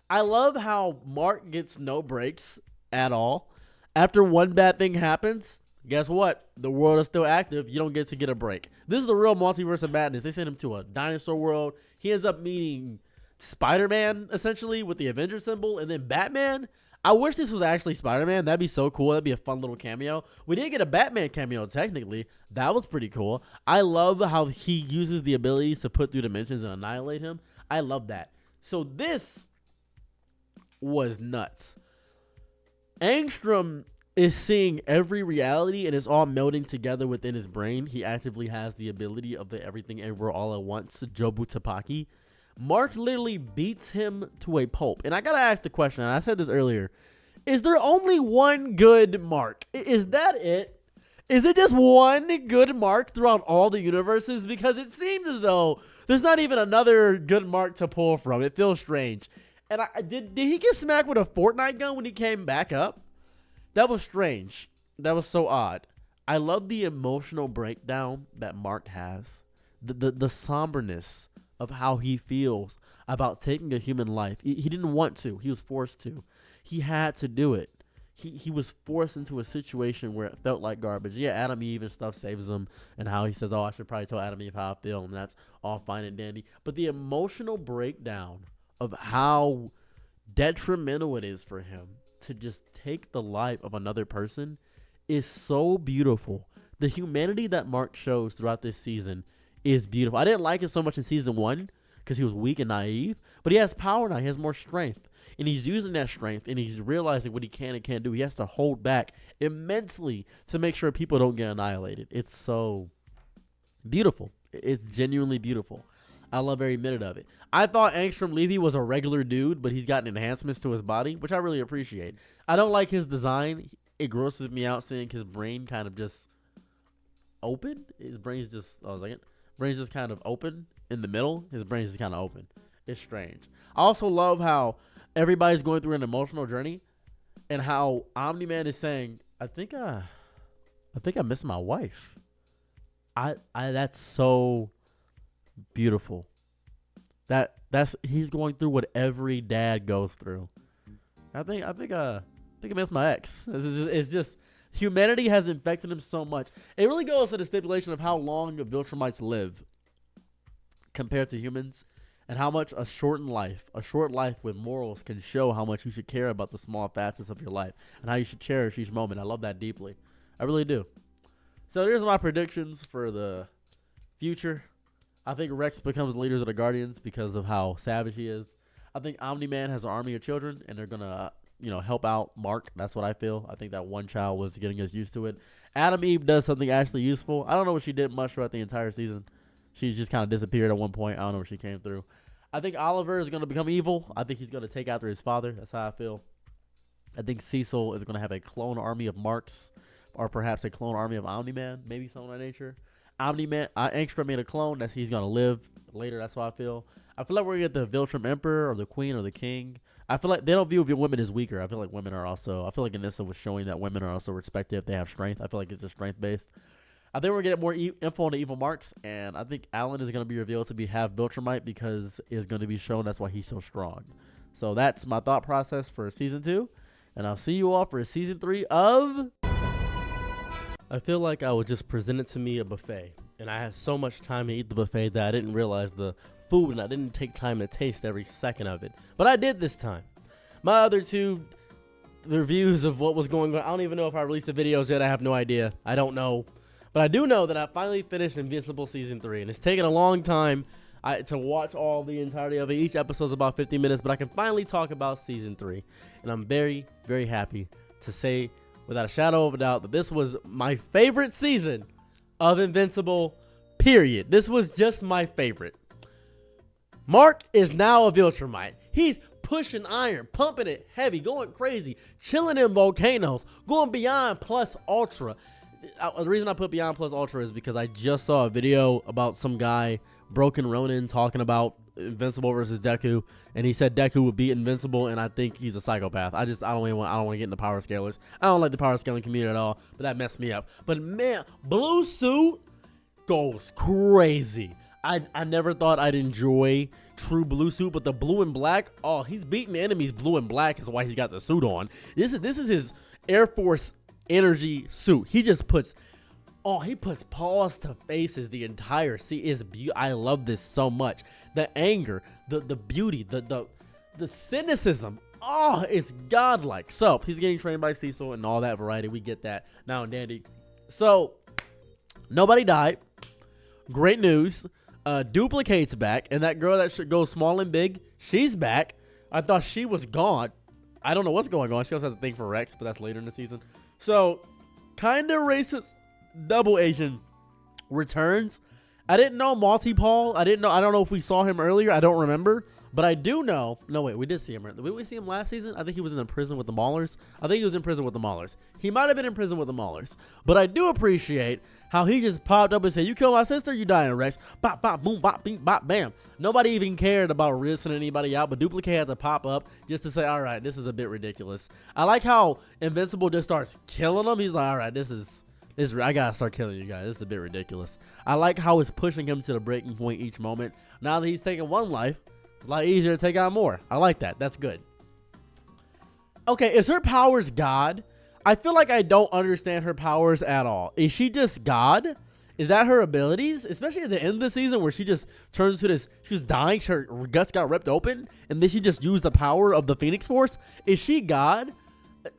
I love how Mark gets no breaks at all. After one bad thing happens, guess what? The world is still active. You don't get to get a break. This is the real multiverse of madness. They send him to a dinosaur world. He ends up meeting Spider-Man, essentially, with the Avenger symbol, and then Batman. I wish this was actually Spider-Man. That'd be so cool. That'd be a fun little cameo. We didn't get a Batman cameo, technically. That was pretty cool. I love how he uses the abilities to put through dimensions and annihilate him. I love that. So this was nuts. Angstrom is seeing every reality, and it's all melding together within his brain. He actively has the ability of the everything everywhere all at once, Jobu Tapaki. Mark literally beats him to a pulp. And I gotta ask the question, and I said this earlier. Is there only one good Mark? Is that it? Is it just one good Mark throughout all the universes? Because it seems as though there's not even another good Mark to pull from. It feels strange. And did he get smacked with a Fortnite gun when he came back up? That was strange. That was so odd. I love the emotional breakdown that Mark has. The somberness of how he feels about taking a human life. He didn't want to. He was forced to. He had to do it. He was forced into a situation where it felt like garbage. Yeah, Adam Eve and stuff saves him, and how he says, oh, I should probably tell Adam Eve how I feel, and that's all fine and dandy. But the emotional breakdown of how detrimental it is for him to just take the life of another person is so beautiful. The humanity that Mark shows throughout this season is beautiful. I didn't like it so much in season 1 because he was weak and naive, but he has power now. He has more strength, and he's using that strength, and he's realizing what he can and can't do. He has to hold back immensely to make sure people don't get annihilated. It's so beautiful. It's genuinely beautiful. I love every minute of it. I thought Angstrom Levy was a regular dude, but he's gotten enhancements to his body, which I really appreciate. I don't like his design. It grosses me out seeing his brain kind of just open. His brain's just, brain's just kind of open in the middle. His brain's just kind of open. It's strange. I also love how everybody's going through an emotional journey, and how Omni-Man is saying, I think I miss my wife. That's so beautiful. That's he's going through what every dad goes through. I think I miss my ex. It's just humanity has infected him so much. It really goes to the stipulation of how long the Viltrumites live compared to humans, and how much a short life with morals can show how much you should care about the small facets of your life and how you should cherish each moment. I love that deeply. I really do. So here's my predictions for the future. I think Rex becomes leaders of the Guardians because of how savage he is. I think Omni-Man has an army of children, and they're going to, help out Mark. That's what I feel. I think that one child was getting us used to it. Adam Eve does something actually useful. I don't know what she did much throughout the entire season. She just kind of disappeared at one point. I don't know where she came through. I think Oliver is going to become evil. I think he's going to take after his father. That's how I feel. I think Cecil is going to have a clone army of Marks, or perhaps a clone army of Omni-Man, maybe something of that nature. Omni-Man, Angstrom made a clone. He's going to live later. That's how I feel. I feel like we're going to get the Viltrum Emperor or the Queen or the King. I feel like they don't view women as weaker. I feel like women are also, I feel like Anissa was showing that women are also respected if they have strength. I feel like it's just strength-based. I think we're going to get more info on the evil Marks, and I think Alan is going to be revealed to have Viltrumite because it's going to be shown that's why he's so strong. So that's my thought process for Season 2, and I'll see you all for Season 3 of... I feel like I was just presented to me a buffet. and I had so much time to eat the buffet that I didn't realize the food, and I didn't take time to taste every second of it. But I did this time. My other two reviews of what was going on, I don't even know if I released the videos yet. I have no idea. I don't know. But I do know that I finally finished Invincible Season 3, and it's taken a long time to watch all the entirety of it. Each episode's about 50 minutes, but I can finally talk about Season 3. And I'm very, very happy to say, without a shadow of a doubt, that this was my favorite season of Invincible, period. This was just my favorite. Mark is now a Viltrumite. He's pushing iron, pumping it heavy, going crazy, chilling in volcanoes, going beyond plus ultra. The reason I put beyond plus ultra is because I just saw a video about some guy, Broken Ronin, talking about Invincible versus Deku, and he said Deku would beat Invincible, and I think he's a psychopath. I don't want to get into power scalers. I don't like the power scaling community at all, but that messed me up. But man, Blue Suit goes crazy. I never thought I'd enjoy true Blue Suit, but the blue and black, oh, he's beating enemies blue and black is why he's got the suit on. This is his Air Force energy suit. He just puts paws to faces the entire I love this so much. The anger, the beauty, the cynicism. Oh, it's godlike. So he's getting trained by Cecil and all that variety. We get that now and dandy. So nobody died. Great news. Duplicate's back, and that girl that should go small and big, she's back. I thought she was gone. I don't know what's going on. She also has a thing for Rex, but that's later in the season. So, kind of racist double Asian returns. I didn't know Paul. I don't know if we saw him earlier. I don't remember. But I do know. No, wait, we did see him. Did we see him last season? I think he was in prison with the Maulers. I think he was in prison with the Maulers. He might have been in prison with the Maulers. But I do appreciate how he just popped up and said, "You kill my sister, you die in Rex." Bop, bop, boom, bop, bing, bop, bam. Nobody even cared about rinsing anybody out, but Duplicate had to pop up just to say, all right, this is a bit ridiculous. I like how Invincible just starts killing them. He's like, all right, I gotta start killing you guys. This is a bit ridiculous. I like how it's pushing him to the breaking point each moment. Now that he's taking one life, a lot easier to take out more. I like that. That's good. Okay, is her powers God? I feel like I don't understand her powers at all. Is she just God? Is that her abilities? Especially at the end of the season where she just turns into this, she's dying, her guts got ripped open, and then she just used the power of the Phoenix Force. Is she God?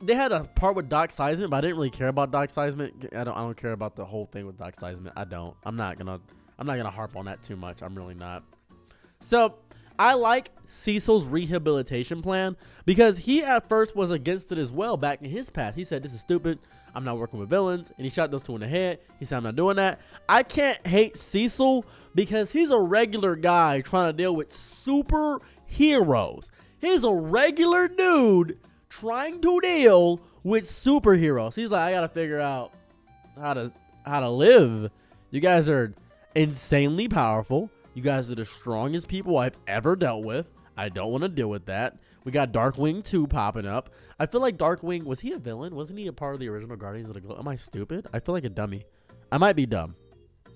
They had a part with Doc Seisman, but I didn't really care about Doc Seisman. I don't care about the whole thing with Doc Seisman. I don't. I'm not gonna harp on that too much. I'm really not. So I like Cecil's rehabilitation plan because he at first was against it as well back in his past. He said, "This is stupid. I'm not working with villains." And he shot those two in the head. He said, "I'm not doing that." I can't hate Cecil because he's a regular guy trying to deal with superheroes. He's a regular dude trying to deal with superheroes. He's like, I gotta figure out how to live. You guys are insanely powerful. You guys are the strongest people I've ever dealt with. I don't want to deal with that. We got Darkwing 2 popping up. I feel like Darkwing, was he a villain? Wasn't he a part of the original Guardians of the Globe? Am I stupid? I feel like a dummy. I might be dumb.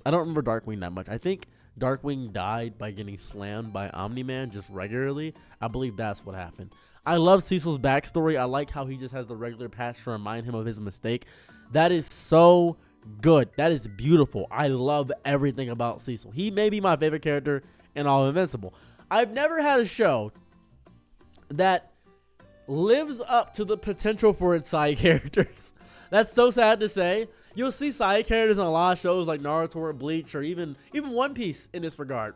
I don't remember Darkwing that much. I think Darkwing died by getting slammed by Omni-Man just regularly. I believe that's what happened. I love Cecil's backstory. I like how he just has the regular patch to remind him of his mistake. That is so good. That is beautiful. I love everything about Cecil. He may be my favorite character in all of Invincible. I've never had a show that lives up to the potential for its side characters. That's so sad to say. You'll see side characters on a lot of shows like Naruto or Bleach or even One Piece in this regard.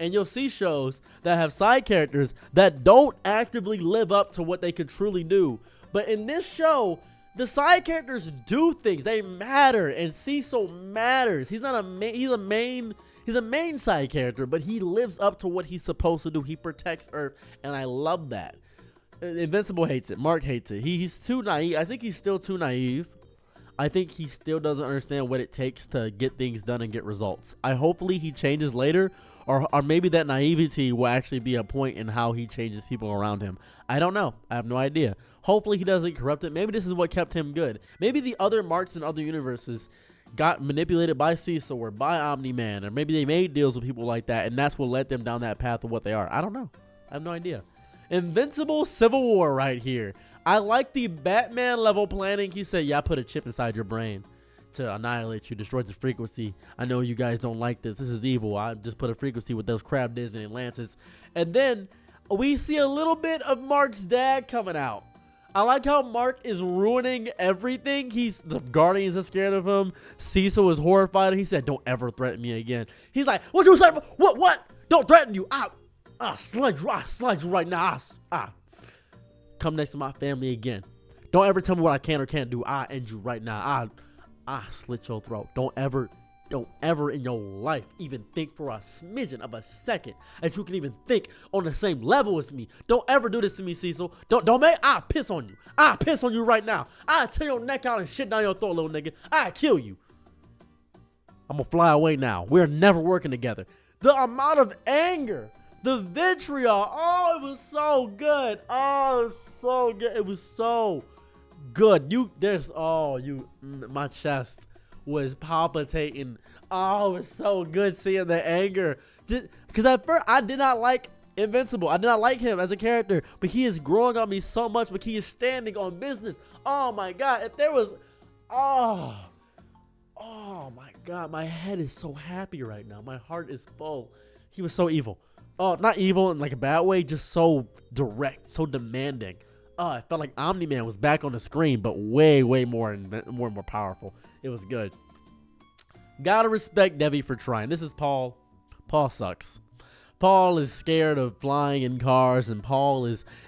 And you'll see shows that have side characters that don't actively live up to what they could truly do. But in this show, the side characters do things. They matter, and Cecil matters. He's not a main side character, but he lives up to what he's supposed to do. He protects Earth, and I love that. Invincible hates it. Mark hates it. He's too naive. I think he's still too naive. I think he still doesn't understand what it takes to get things done and get results. Hopefully he changes later, or maybe that naivety will actually be a point in how he changes people around him. I don't know. I have no idea. Hopefully he doesn't corrupt it. Maybe this is what kept him good. Maybe the other Marks in other universes got manipulated by Cecil or by Omni-Man, or maybe they made deals with people like that, and that's what led them down that path of what they are. I don't know. I have no idea. Invincible Civil War right here. I like the Batman level planning. He said, yeah, I put a chip inside your brain. to annihilate you, destroy the frequency. I know you guys don't like this. This is evil. I just put a frequency with those crab Disney and Lances. And then we see a little bit of Mark's dad coming out. I like how Mark is ruining everything. The Guardians are scared of him. Cecil is horrified. He said, "Don't ever threaten me again." He's like, "What you say? What? Don't threaten you. I slide you right now. Come next to my family again. Don't ever tell me what I can or can't do. I end you right now. I slit your throat. Don't ever in your life even think for a smidgen of a second that you can even think on the same level as me. Don't ever do this to me, Cecil. Don't make. I piss on you. I piss on you right now. I tear your neck out and shit down your throat, little nigga. I kill you. I'm gonna fly away now. We're never working together." The amount of anger, the vitriol. Oh, it was so good. Oh, it was so good. It was so good. My chest was palpitating. Oh, it was so good seeing the anger. Because at first, I did not like Invincible. I did not like him as a character, but he is growing on me so much, but he is standing on business. Oh my God. If there was, oh my God, my head is so happy right now. My heart is full. He was so evil. Oh, not evil in like a bad way, just so direct, so demanding. Oh, I felt like Omni-Man was back on the screen, but way more and more powerful. It was good. Gotta respect Debbie for trying. This is Paul. Paul sucks. Paul is scared of flying in cars, and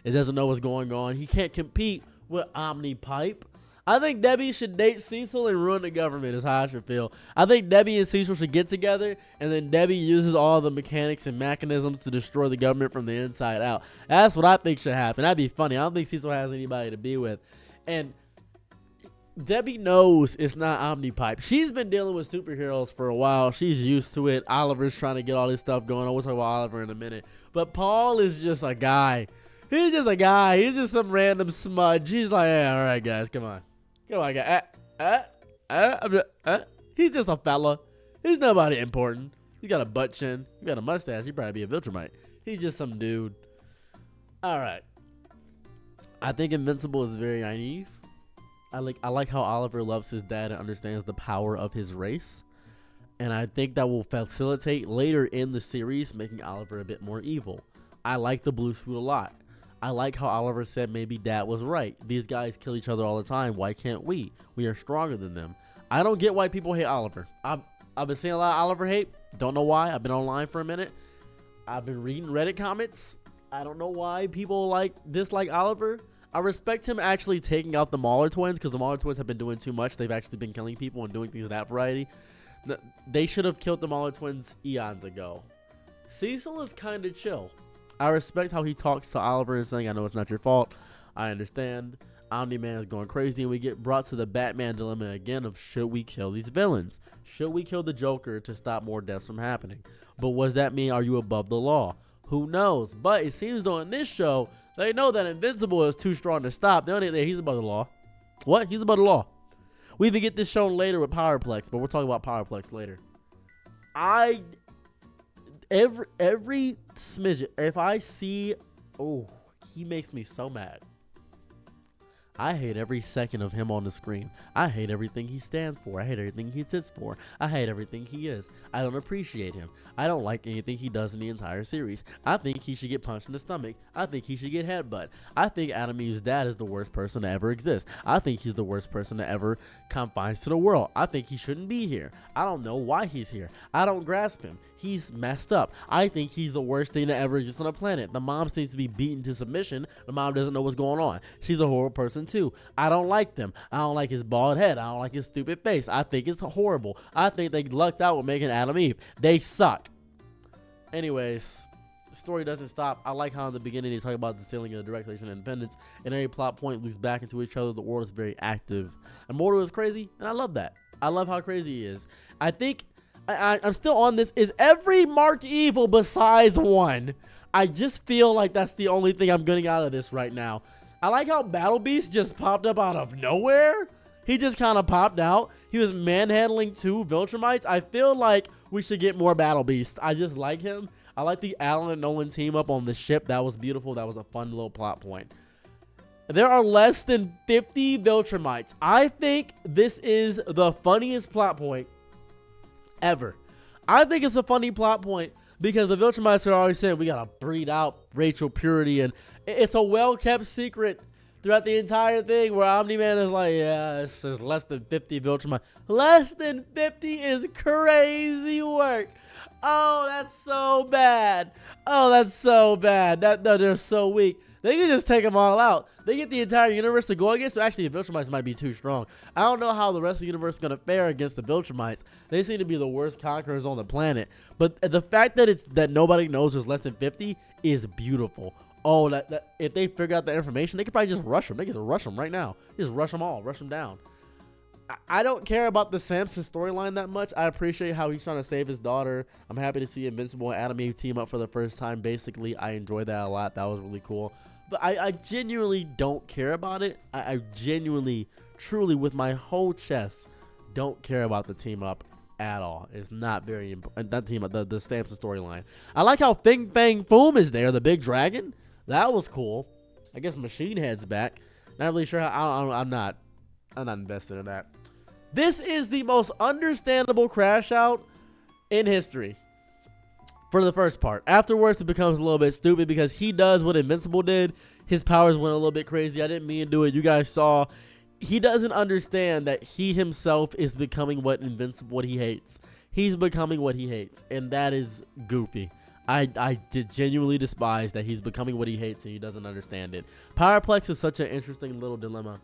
it doesn't know what's going on. He can't compete with Omni-Pipe. I think Debbie should date Cecil and ruin the government is how I should feel. I think Debbie and Cecil should get together, and then Debbie uses all the mechanics and mechanisms to destroy the government from the inside out. That's what I think should happen. That'd be funny. I don't think Cecil has anybody to be with. And Debbie knows it's not Omni-Pipe. She's been dealing with superheroes for a while. She's used to it. Oliver's trying to get all this stuff going on. We'll talk about Oliver in a minute. But Paul is just a guy. He's just a guy. He's just some random smudge. He's like, "Yeah, all right, guys, come on. Come on, guys. He's just a fella. He's nobody important. He's got a butt chin. He got a mustache. He'd probably be a Viltrumite. He's just some dude." All right. I think Invincible is very naive. I like how Oliver loves his dad and understands the power of his race. And I think that will facilitate later in the series making Oliver a bit more evil. I like the blue suit a lot. I like how Oliver said maybe Dad was right. These guys kill each other all the time. Why can't we? We are stronger than them. I don't get why people hate Oliver. I've been seeing a lot of Oliver hate. Don't know why. I've been online for a minute. I've been reading Reddit comments. I don't know why people dislike Oliver. I respect him actually taking out the Mauler twins because the Mauler twins have been doing too much. They've actually been killing people and doing things of that variety. They should have killed the Mauler twins eons ago. Cecil is kind of chill. I respect how he talks to Oliver and saying, "I know it's not your fault. I understand." Omni-Man is going crazy, and we get brought to the Batman dilemma again of should we kill these villains? Should we kill the Joker to stop more deaths from happening? But what does that mean? Are you above the law? Who knows? But it seems though in this show, they know that Invincible is too strong to stop. They know that he's above the law. What? He's above the law. We even get this shown later with Powerplex, but we'll talk about Powerplex later. Every smidget, if I see, he makes me so mad. I hate every second of him on the screen. I hate everything he stands for. I hate everything he sits for. I hate everything he is. I don't appreciate him. I don't like anything he does in the entire series. I think he should get punched in the stomach. I think he should get headbutt. I think Adam Eve's dad is the worst person to ever exist. I think he's the worst person to ever confines to the world. I think he shouldn't be here. I don't know why he's here. I don't grasp him. He's messed up. I think he's the worst thing to ever exist on the planet. The mom seems to be beaten to submission. The mom doesn't know what's going on. She's a horrible person too. I don't like them. I don't like his bald head. I don't like his stupid face. I think it's horrible. I think they lucked out with making Adam Eve. They suck. Anyways, the story doesn't stop. I like how in the beginning they talk about the stealing of the direct relation of independence, and every plot point loops back into each other. The world is very active. Immortal is crazy, and I love that. I love how crazy he is. I think I'm still on this. Is every marked evil besides one? I just feel like that's the only thing I'm getting out of this right now. I like how Battle Beast just popped up out of nowhere. He just kind of popped out. He was manhandling 2 Viltrumites. I feel like we should get more Battle Beast. I just like him. I like the Alan and Nolan team up on the ship. That was beautiful. That was a fun little plot point. There are less than 50 Viltrumites. I think this is the funniest plot point ever. I think it's a funny plot point because the Viltrumites are always saying we gotta breed out Rachel Purity, and it's a well-kept secret throughout the entire thing where Omni-Man is like, yeah, there's less than 50 Viltrumites. Less than 50 is crazy work. Oh, that's so bad. Oh, that's so bad. No, they're so weak. They can just take them all out. They get the entire universe to go against. So actually, the Viltrumites might be too strong. I don't know how the rest of the universe is going to fare against the Viltrumites. They seem to be the worst conquerors on the planet. But the fact that nobody knows there's less than 50 is beautiful. Oh, that if they figure out the information, they could probably just rush them. They could just rush them right now. Just rush them all. Rush them down. I don't care about the Samson storyline that much. I appreciate how he's trying to save his daughter. I'm happy to see Invincible and Adam Eve team up for the first time. Basically, I enjoyed that a lot. That was really cool. But I genuinely don't care about it. I genuinely, truly, with my whole chest, don't care about the team up at all. It's not very important. That team up, the Samson storyline. I like how Fing Fang Foom is there, the big dragon. That was cool. I guess Machine Head's back. Not really sure how. I'm not invested in that. This is the most understandable crash out in history for the first part. Afterwards, it becomes a little bit stupid because he does what Invincible did. His powers went a little bit crazy. I didn't mean to do it. You guys saw. He doesn't understand that he himself is becoming what he hates. He's becoming what he hates, and that is goofy. I genuinely despise that he's becoming what he hates and he doesn't understand it. Powerplex is such an interesting little dilemma.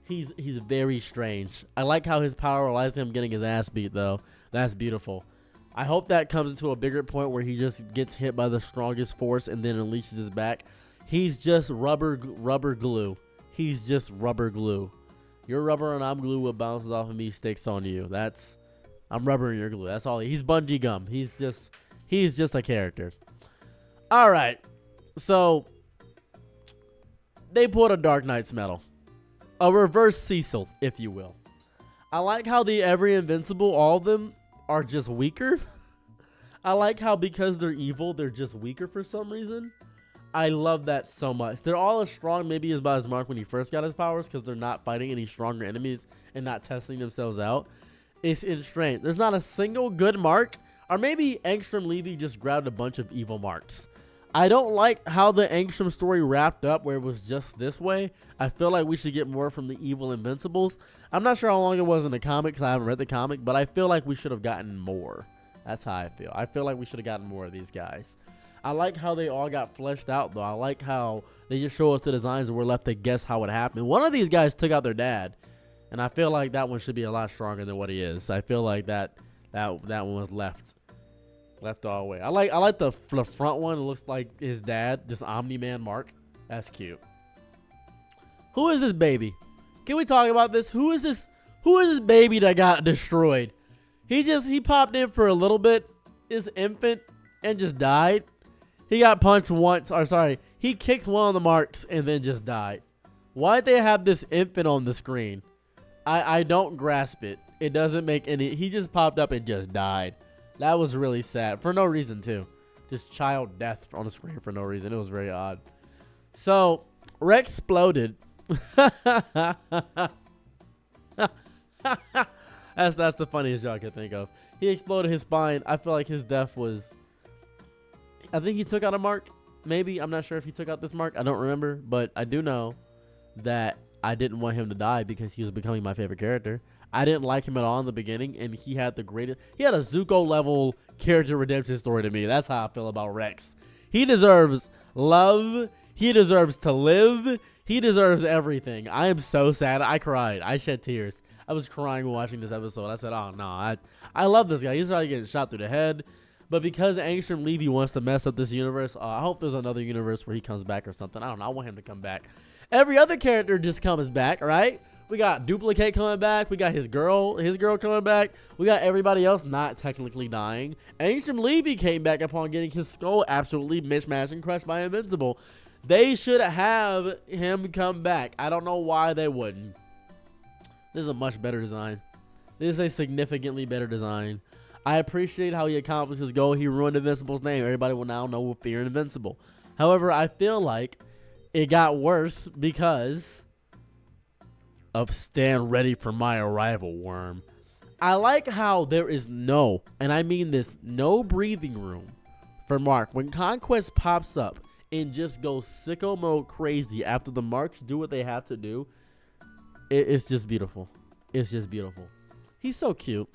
He's very strange. I like how his power relies on him getting his ass beat, though. That's beautiful. I hope that comes into a bigger point where he just gets hit by the strongest force and then unleashes his back. He's just rubber glue. He's just rubber glue. You're rubber and I'm glue. What bounces off of me sticks on you. I'm rubber and you're glue. That's all. He's bungee gum. He's just a character. All right. So they put a Dark Knight's medal. A reverse Cecil, if you will. I like how every Invincible, all of them, are just weaker. I like how because they're evil, they're just weaker for some reason. I love that so much. They're all as strong, maybe as by his mark when he first got his powers, because they're not fighting any stronger enemies and not testing themselves out. It's strange. There's not a single good mark, or maybe Angstrom Levy just grabbed a bunch of evil marks. I don't like how the Angstrom story wrapped up where it was just this way. I feel like we should get more from the evil Invincibles. I'm not sure how long it was in the comic because I haven't read the comic, but I feel like we should have gotten more. That's how I feel. I feel like we should have gotten more of these guys. I like how they all got fleshed out, though. I like how they just show us the designs and we're left to guess how it happened. One of these guys took out their dad, and I feel like that one should be a lot stronger than what he is. I feel like that one was left all the way. I like the front one. It looks like his dad, just Omni-Man Mark. That's cute. Who is this baby? Can we talk about this? Who is this baby that got destroyed? He popped in for a little bit, is infant, and just died. He got punched once, or sorry, he kicked one of the marks and then just died. Why'd they have this infant on the screen? I don't grasp it. It doesn't make any. He just popped up and just died. That was really sad. For no reason, too. Just child death on the screen for no reason. It was very odd. So, Rex exploded. That's the funniest joke I can think of. He exploded his spine. I feel like his death was... I think he took out a mark. Maybe. I'm not sure if he took out this mark. I don't remember. But I do know that I didn't want him to die because he was becoming my favorite character. I didn't like him at all in the beginning, and he had a Zuko level character redemption story to me. That's how I feel about Rex. He deserves love. He deserves to live. He deserves everything. I am so sad. I cried. I shed tears. I was crying watching this episode. I said, oh no, I love this guy. He's probably getting shot through the head. But because Angstrom Levy wants to mess up this universe, I hope there's another universe where he comes back or something. I don't know. I want him to come back. Every other character just comes back, right? We got Duplicate coming back. We got his girl coming back. We got everybody else not technically dying. Angstrom Levy came back upon getting his skull absolutely mismatched and crushed by Invincible. They should have him come back. I don't know why they wouldn't. This is a much better design. This is a significantly better design. I appreciate how he accomplished his goal. He ruined Invincible's name. Everybody will now know we'll fear Invincible. However, I feel like it got worse because of stand ready for my arrival, worm. I like how there is no, and I mean this, no breathing room for Mark. When Conquest pops up and just goes sicko mode crazy after the marks do what they have to do, it's just beautiful. It's just beautiful. He's so cute.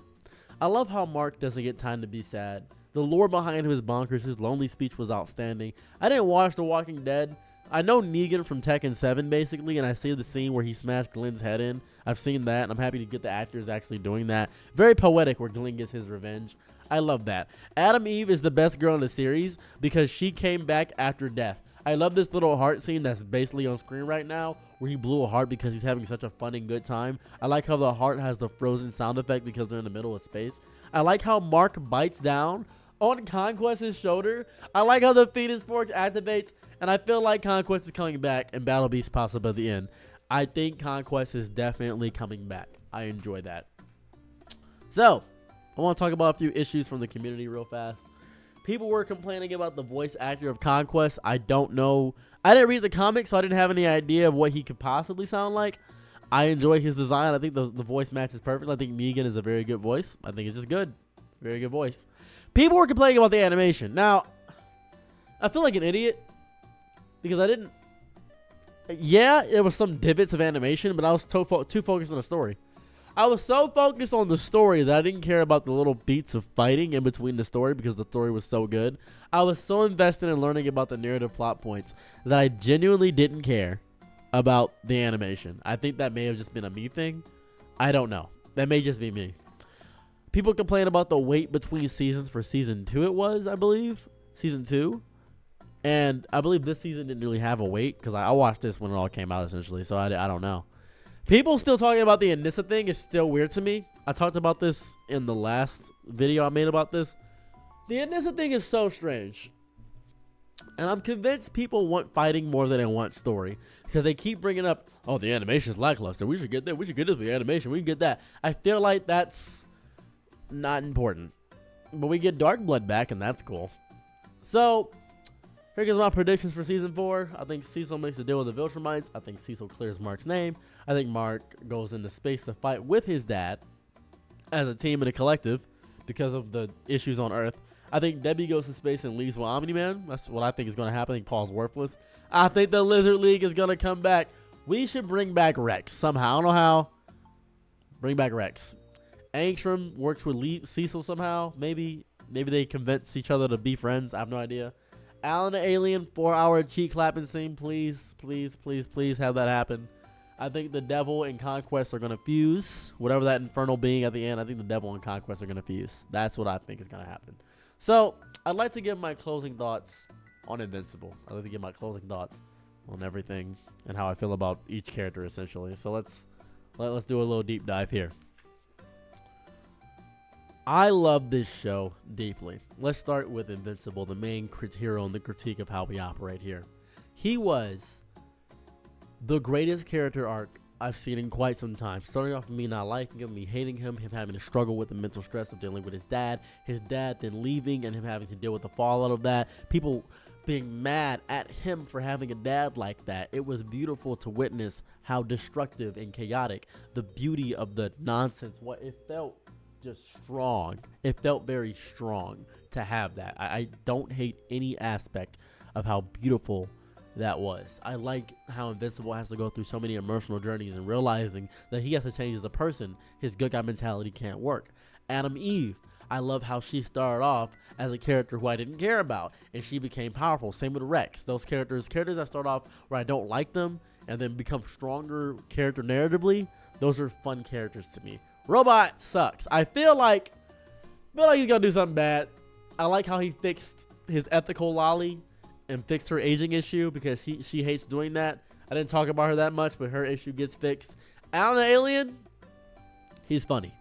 I love how Mark doesn't get time to be sad. The lore behind him is bonkers. His lonely speech was outstanding. I didn't watch The Walking Dead. I know Negan from Tekken 7, basically, and I see the scene where he smashed Glenn's head in. I've seen that, and I'm happy to get the actors actually doing that. Very poetic where Glenn gets his revenge. I love that. Adam Eve is the best girl in the series because she came back after death. I love this little heart scene that's basically on screen right now where he blew a heart because he's having such a fun and good time. I like how the heart has the frozen sound effect because they're in the middle of space. I like how Mark bites down on Conquest's shoulder. I like how the Phoenix Force activates, and I feel like Conquest is coming back and Battle Beast possible at the end. I think Conquest is definitely coming back. I enjoy that. So, I want to talk about a few issues from the community real fast. People were complaining about the voice actor of Conquest. I don't know. I didn't read the comics, so I didn't have any idea of what he could possibly sound like. I enjoy his design. I think the voice match is perfect. I think Negan is a very good voice. I think it's just good. Very good voice. People were complaining about the animation. Now, I feel like an idiot because I didn't. Yeah, it was some divots of animation, but I was too focused on the story. I was so focused on the story that I didn't care about the little beats of fighting in between the story because the story was so good. I was so invested in learning about the narrative plot points that I genuinely didn't care about the animation. I think that may have just been a me thing. I don't know. That may just be me. People complain about the wait between seasons for season 2 it was, I believe. Season 2. And I believe this season didn't really have a wait because I watched this when it all came out essentially, so I don't know. People still talking about the Anissa thing is still weird to me. I talked about this in the last video I made about this. The Anissa thing is so strange. And I'm convinced people want fighting more than they want story. Because they keep bringing up, oh, the animation is lackluster. We should get that. We should get this with the animation. We can get that. I feel like that's not important. But we get Dark Blood back, and that's cool. So, here goes my predictions for Season 4. I think Cecil makes a deal with the Viltrumites. I think Cecil clears Mark's name. I think Mark goes into space to fight with his dad as a team and a collective because of the issues on Earth. I think Debbie goes to space and leaves with Omni-Man. That's what I think is going to happen. I think Paul's worthless. I think the Lizard League is going to come back. We should bring back Rex somehow. I don't know how. Bring back Rex. Angstrom works with Cecil somehow. Maybe they convince each other to be friends. I have no idea. Alan the Alien 4-hour cheek clapping scene. Please, please, please, please have that happen. I think the Devil and Conquest are going to fuse. Whatever that infernal being at the end, I think the Devil and Conquest are going to fuse. That's what I think is going to happen. So, I'd like to give my closing thoughts on Invincible. I'd like to give my closing thoughts on everything and how I feel about each character, essentially. So, let's do a little deep dive here. I love this show deeply. Let's start with Invincible, the main hero and the critique of how we operate here. He was the greatest character arc I've seen in quite some time. Starting off with me not liking him, me hating him having to struggle with the mental stress of dealing with his dad then leaving and him having to deal with the fallout of that. People being mad at him for having a dad like that. It was beautiful to witness how destructive and chaotic the beauty of the nonsense, what it felt just strong. It felt very strong to have that. I don't hate any aspect of how beautiful that was. I like how Invincible has to go through so many emotional journeys and realizing that he has to change as a person. His good guy mentality can't work. Adam Eve, I love how she started off as a character who I didn't care about and she became powerful. Same with Rex. Those characters that start off where I don't like them and then become stronger character narratively, those are fun characters to me. Robot sucks. I feel like he's gonna do something bad. I like how he fixed his ethical lolly and fixed her aging issue because she hates doing that. I didn't talk about her that much, but her issue gets fixed. Alan the Alien, he's funny.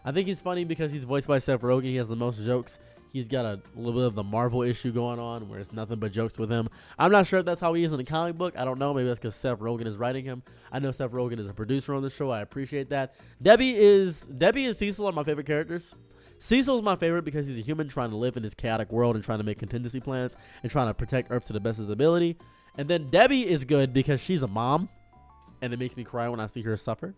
I think he's funny because he's voiced by Seth Rogen. He has the most jokes. He's got a little bit of the Marvel issue going on where it's nothing but jokes with him. I'm not sure if that's how he is in the comic book. I don't know. Maybe that's because Seth Rogen is writing him. I know Seth Rogen is a producer on the show. I appreciate that. Debbie and Cecil are my favorite characters. Cecil's my favorite because he's a human trying to live in this chaotic world and trying to make contingency plans and trying to protect Earth to the best of his ability. And then Debbie is good because she's a mom, and it makes me cry when I see her suffer.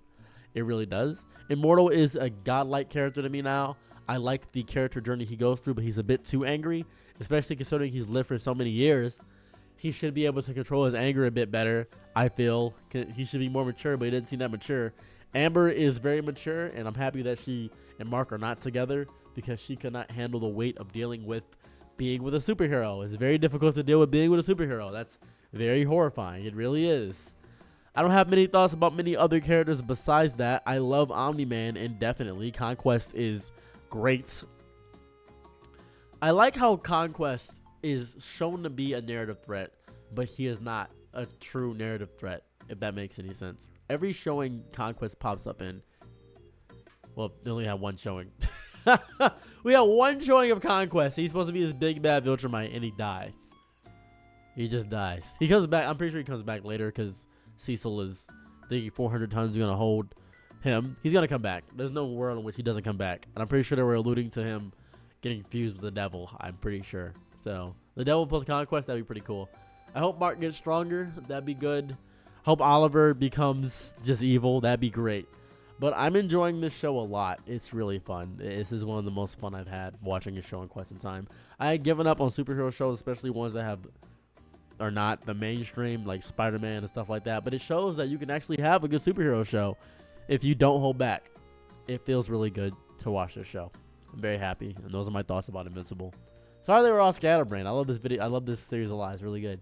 It really does. Immortal is a godlike character to me now. I like the character journey he goes through, but he's a bit too angry, especially considering he's lived for so many years. He should be able to control his anger a bit better, I feel. He should be more mature, but he didn't seem that mature. Amber is very mature, and I'm happy that she and Mark are not together because she could not handle the weight of dealing with being with a superhero. It's very difficult to deal with being with a superhero. That's very horrifying. It really is. I don't have many thoughts about many other characters besides that. I love Omni-Man indefinitely. Conquest is great. I like how Conquest is shown to be a narrative threat, but he is not a true narrative threat, if that makes any sense. Every showing Conquest pops up in, well, they only have one showing. We have one showing of Conquest. He's supposed to be this big bad Viltrumite, and he dies. He just dies. He comes back. I'm pretty sure he comes back later because Cecil is thinking 400 tons is going to hold him. He's going to come back. There's no world in which he doesn't come back. And I'm pretty sure they were alluding to him getting fused with the devil. I'm pretty sure. So the devil plus Conquest, that'd be pretty cool. I hope Mark gets stronger. That'd be good. Hope Oliver becomes just evil. That'd be great. But I'm enjoying this show a lot. It's really fun. This is one of the most fun I've had watching a show in quite some time. I had given up on superhero shows, especially ones that are not the mainstream, like Spider-Man and stuff like that. But it shows that you can actually have a good superhero show if you don't hold back. It feels really good to watch this show. I'm very happy, and those are my thoughts about Invincible. Sorry they were all scatterbrained. I love this video. I love this series a lot. It's really good.